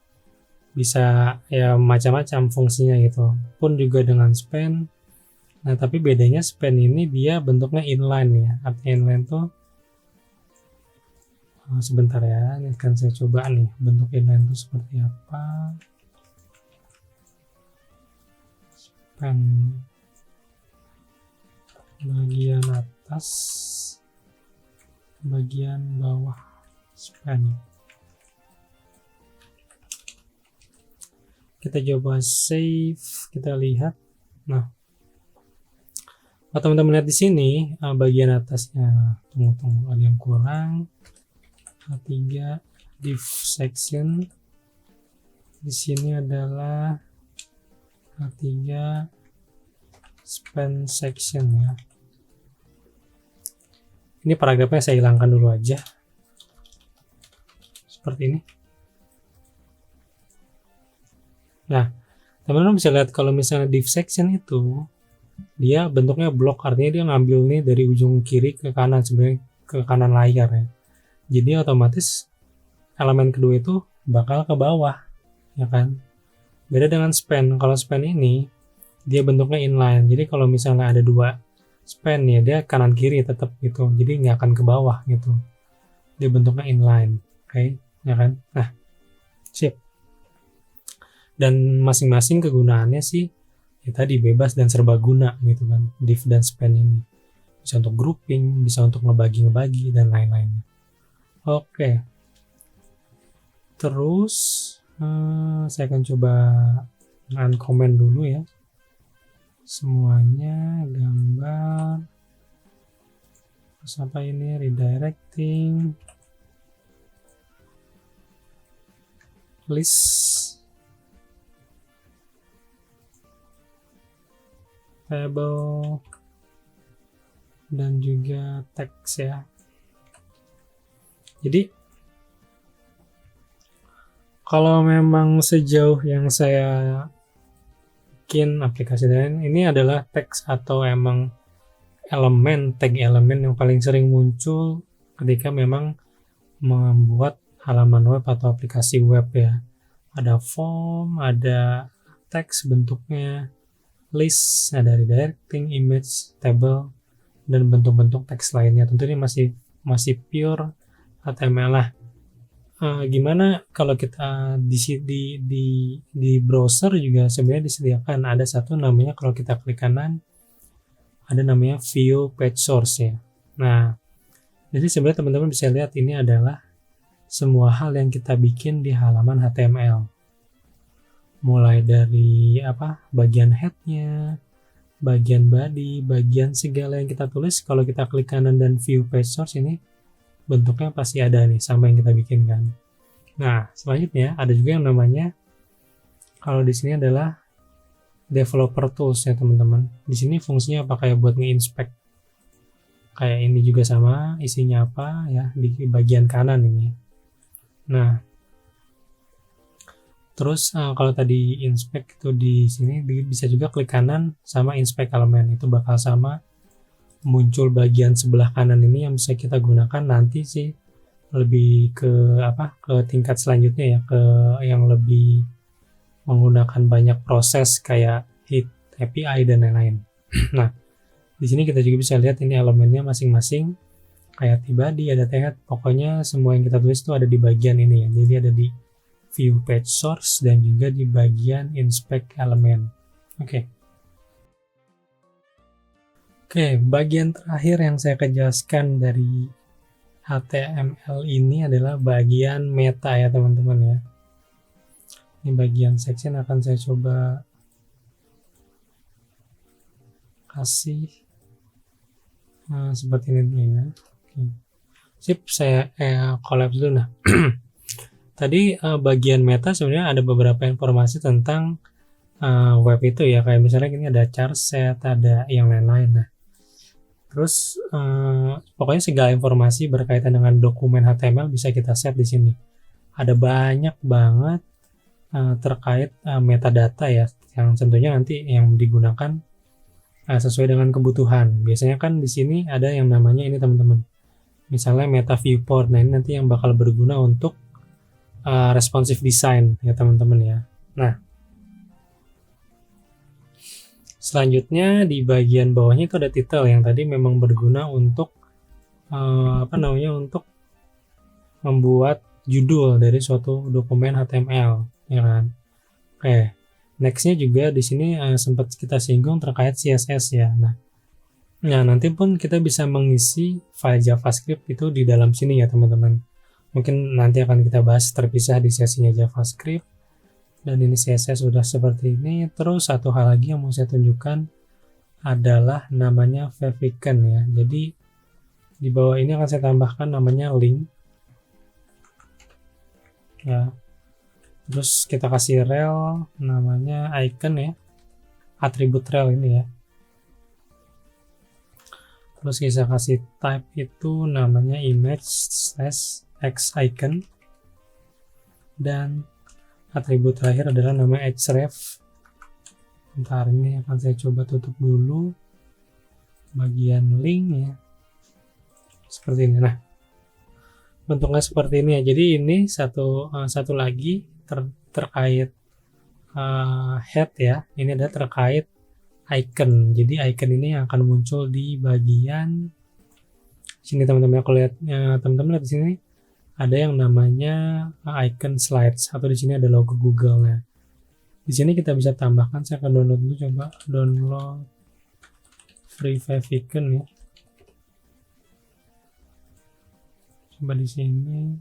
bisa ya macam-macam fungsinya gitu. Pun juga dengan span. Nah, tapi bedanya span ini dia bentuknya inline ya. Artinya inline tuh sebentar ya, ini kan saya coba nih bentuk inline itu seperti apa. Span bagian atas, bagian bawah, span. Kita coba save, kita lihat. Nah, teman-teman lihat di sini bagian atasnya, tunggu ada yang kurang. H3 div section, di sini adalah H3 span section ya. Ini paragrafnya saya hilangkan dulu aja, seperti ini. Nah, teman-teman bisa lihat kalau misalnya div section itu dia bentuknya blok, artinya dia ngambil nih dari ujung kiri ke kanan, sebenarnya ke kanan layar ya. Jadi otomatis elemen kedua itu bakal ke bawah ya kan. Beda dengan span. Kalau span ini dia bentuknya inline. Jadi kalau misalnya ada dua span ya, dia kanan kiri tetap gitu, jadi nggak akan ke bawah gitu, dia bentuknya inline. Oke, ya kan. Nah, sip. Dan masing-masing kegunaannya sih ya tadi bebas dan serbaguna gitu kan, div dan span ini bisa untuk grouping, bisa untuk ngebagi dan lain-lainnya. Oke, terus saya akan coba uncomment dulu ya semuanya, gambar, terus apa ini, redirecting, list, table, dan juga teks ya. Jadi kalau memang sejauh yang saya bikin aplikasi lain, ini adalah teks atau emang elemen, tag elemen yang paling sering muncul ketika memang membuat halaman web atau aplikasi web ya. Ada form, ada teks bentuknya, list, ada redirecting, image, table, dan bentuk-bentuk teks lainnya. Tentu ini masih pure HTML lah. Gimana kalau kita di browser juga sebenarnya disediakan ada satu namanya, kalau kita klik kanan ada namanya view page source ya. Nah, jadi sebenarnya teman-teman bisa lihat ini adalah semua hal yang kita bikin di halaman HTML, mulai dari bagian headnya, bagian body, bagian segala yang kita tulis. Kalau kita klik kanan dan view page source, ini bentuknya pasti ada nih sama yang kita bikin kan. Nah, selanjutnya ada juga yang namanya, kalau di sini adalah developer tools ya teman-teman. Di sini fungsinya apa, kayak buat nge-inspect. Kayak ini juga sama, isinya apa ya di bagian kanan ini. Nah, terus kalau tadi inspect itu di sini bisa juga klik kanan sama inspect elemen, itu bakal sama muncul bagian sebelah kanan ini yang bisa kita gunakan nanti sih lebih ke tingkat selanjutnya ya, ke yang lebih menggunakan banyak proses kayak hit API dan lain-lain. Nah, di sini kita juga bisa lihat ini elemennya masing-masing, kayak body, ada head, pokoknya semua yang kita tulis itu ada di bagian ini ya. Jadi ada di view page source dan juga di bagian inspect elemen. Oke, bagian terakhir yang saya jelaskan dari HTML ini adalah bagian meta ya teman-teman ya. Ini bagian section akan saya coba kasih seperti ini dulu ya. Oke. Sip, saya collapse dulu. Nah, tadi bagian meta sebenarnya ada beberapa informasi tentang web itu ya, kayak misalnya ini ada chart set, ada yang lain-lain. Nah, terus pokoknya segala informasi berkaitan dengan dokumen HTML bisa kita set di sini. Ada banyak banget terkait metadata ya, yang tentunya nanti yang digunakan sesuai dengan kebutuhan. Biasanya kan di sini ada yang namanya ini teman-teman, misalnya meta viewport. Nah, ini nanti yang bakal berguna untuk responsive design ya teman-teman ya. Nah, selanjutnya di bagian bawahnya itu ada title yang tadi memang berguna untuk untuk membuat judul dari suatu dokumen HTML ya kan. Oke, nextnya juga di sini sempat kita singgung terkait CSS ya. Nah, nanti pun kita bisa mengisi file JavaScript itu di dalam sini ya teman-teman. Mungkin nanti akan kita bahas terpisah di sesinya JavaScript. Dan ini CSS sudah seperti ini. Terus satu hal lagi yang mau saya tunjukkan adalah namanya favicon ya. Jadi di bawah ini akan saya tambahkan namanya link ya. Terus kita kasih rel namanya icon ya, atribut rel ini ya. Terus kita kasih type itu namanya image/x-icon, dan atribut terakhir adalah nama href. Bentar, ini akan saya coba tutup dulu bagian link ya, seperti ini. Nah, bentuknya seperti ini ya. Jadi ini satu lagi terkait head ya. Ini adalah terkait icon. Jadi icon ini yang akan muncul di bagian sini teman-teman. Kalau lihat teman-teman lihat di sini ada yang namanya icon slides atau di sini ada logo Google. Nah, di sini kita bisa tambahkan. Saya akan download dulu, coba download free favicon ya. Coba di sini.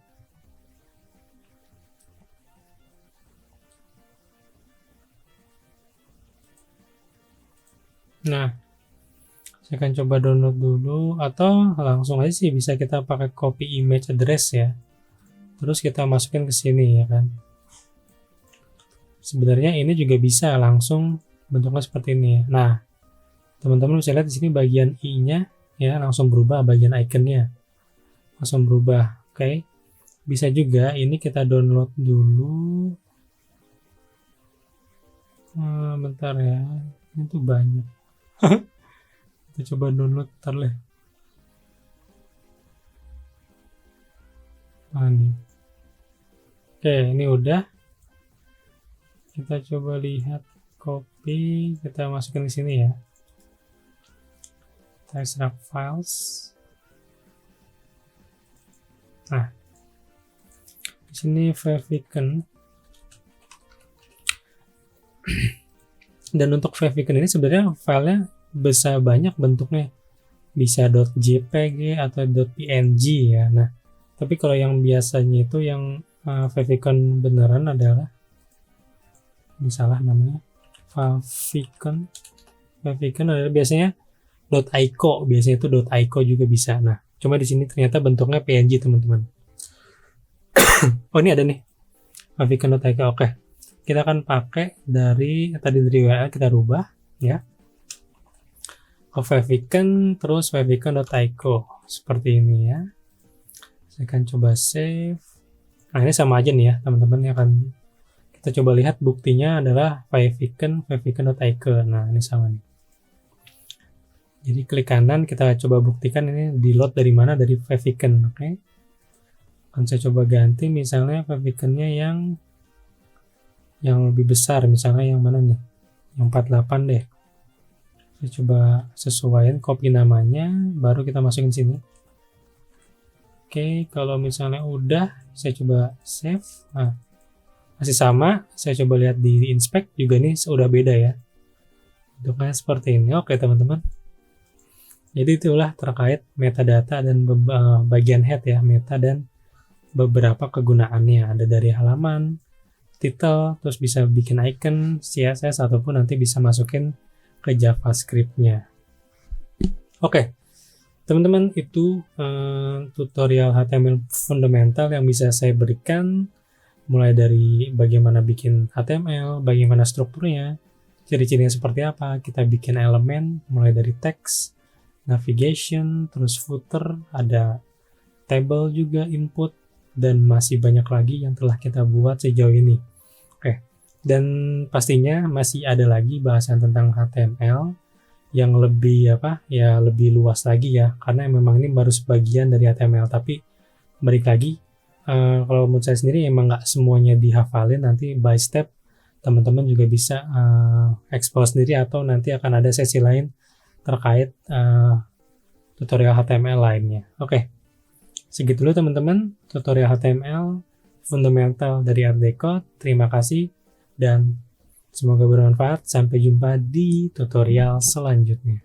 Nah, saya akan coba download dulu, atau langsung aja sih bisa kita pakai copy image address ya. Terus kita masukin ke sini ya kan. Sebenarnya ini juga bisa langsung bentuknya seperti ini ya. Nah, teman-teman bisa lihat di sini bagian i-nya ya langsung berubah, bagian iconnya langsung berubah. Oke. Bisa juga ini kita download dulu. Bentar ya. Ini tuh banyak. Kita coba download bentar deh. Nih. Oke, ini udah. Kita coba lihat copy, kita masukin ke sini ya. Kita extract files. Nah, di sini favicon. Dan untuk favicon ini sebenarnya filenya bisa banyak bentuknya, bisa .jpg atau .png ya. Nah, tapi kalau yang biasanya itu yang favicon beneran adalah, ini salah namanya, favicon adalah biasanya .ico, biasanya itu .ico juga bisa. Nah, cuma di sini ternyata bentuknya png teman-teman. Oh, ini ada nih favicon.ico. Oke, kita akan pakai dari tadi dari URL kita rubah ya ke favicon, terus favicon.ico seperti ini ya. Saya akan coba save. Nah, ini sama aja nih ya teman-teman, ya kan. Kita coba lihat buktinya adalah favicon.ico. Nah, ini sama nih. Jadi klik kanan, kita coba buktikan ini di load dari mana, dari favicon. Oke. Akan saya coba ganti misalnya faviconnya yang lebih besar, misalnya yang mana nih, yang 48 deh. Saya coba sesuaikan copy namanya, baru kita masukin sini. Oke, kalau misalnya udah, saya coba save. Nah, masih sama. Saya coba lihat di inspect juga nih, sudah beda ya. Bentuknya seperti ini. Oke teman-teman. Jadi itulah terkait metadata dan bagian head ya, meta dan beberapa kegunaannya. Ada dari halaman, title, terus bisa bikin icon, CSS, ataupun nanti bisa masukin ke JavaScript-nya. Oke, teman-teman, itu tutorial HTML fundamental yang bisa saya berikan, mulai dari bagaimana bikin HTML, bagaimana strukturnya, ciri-cirinya seperti apa, kita bikin elemen, mulai dari text, navigation, terus footer, ada table juga, input, dan masih banyak lagi yang telah kita buat sejauh ini. Oke, dan pastinya masih ada lagi bahasan tentang HTML yang lebih lebih luas lagi ya, karena memang ini baru sebagian dari HTML. Tapi balik lagi, kalau menurut saya sendiri emang nggak semuanya dihafalin, nanti by step teman-teman juga bisa explore sendiri, atau nanti akan ada sesi lain terkait tutorial HTML lainnya. Oke, segitu dulu teman-teman tutorial HTML fundamental dari Ardeko. Terima kasih dan semoga bermanfaat. Sampai jumpa di tutorial selanjutnya.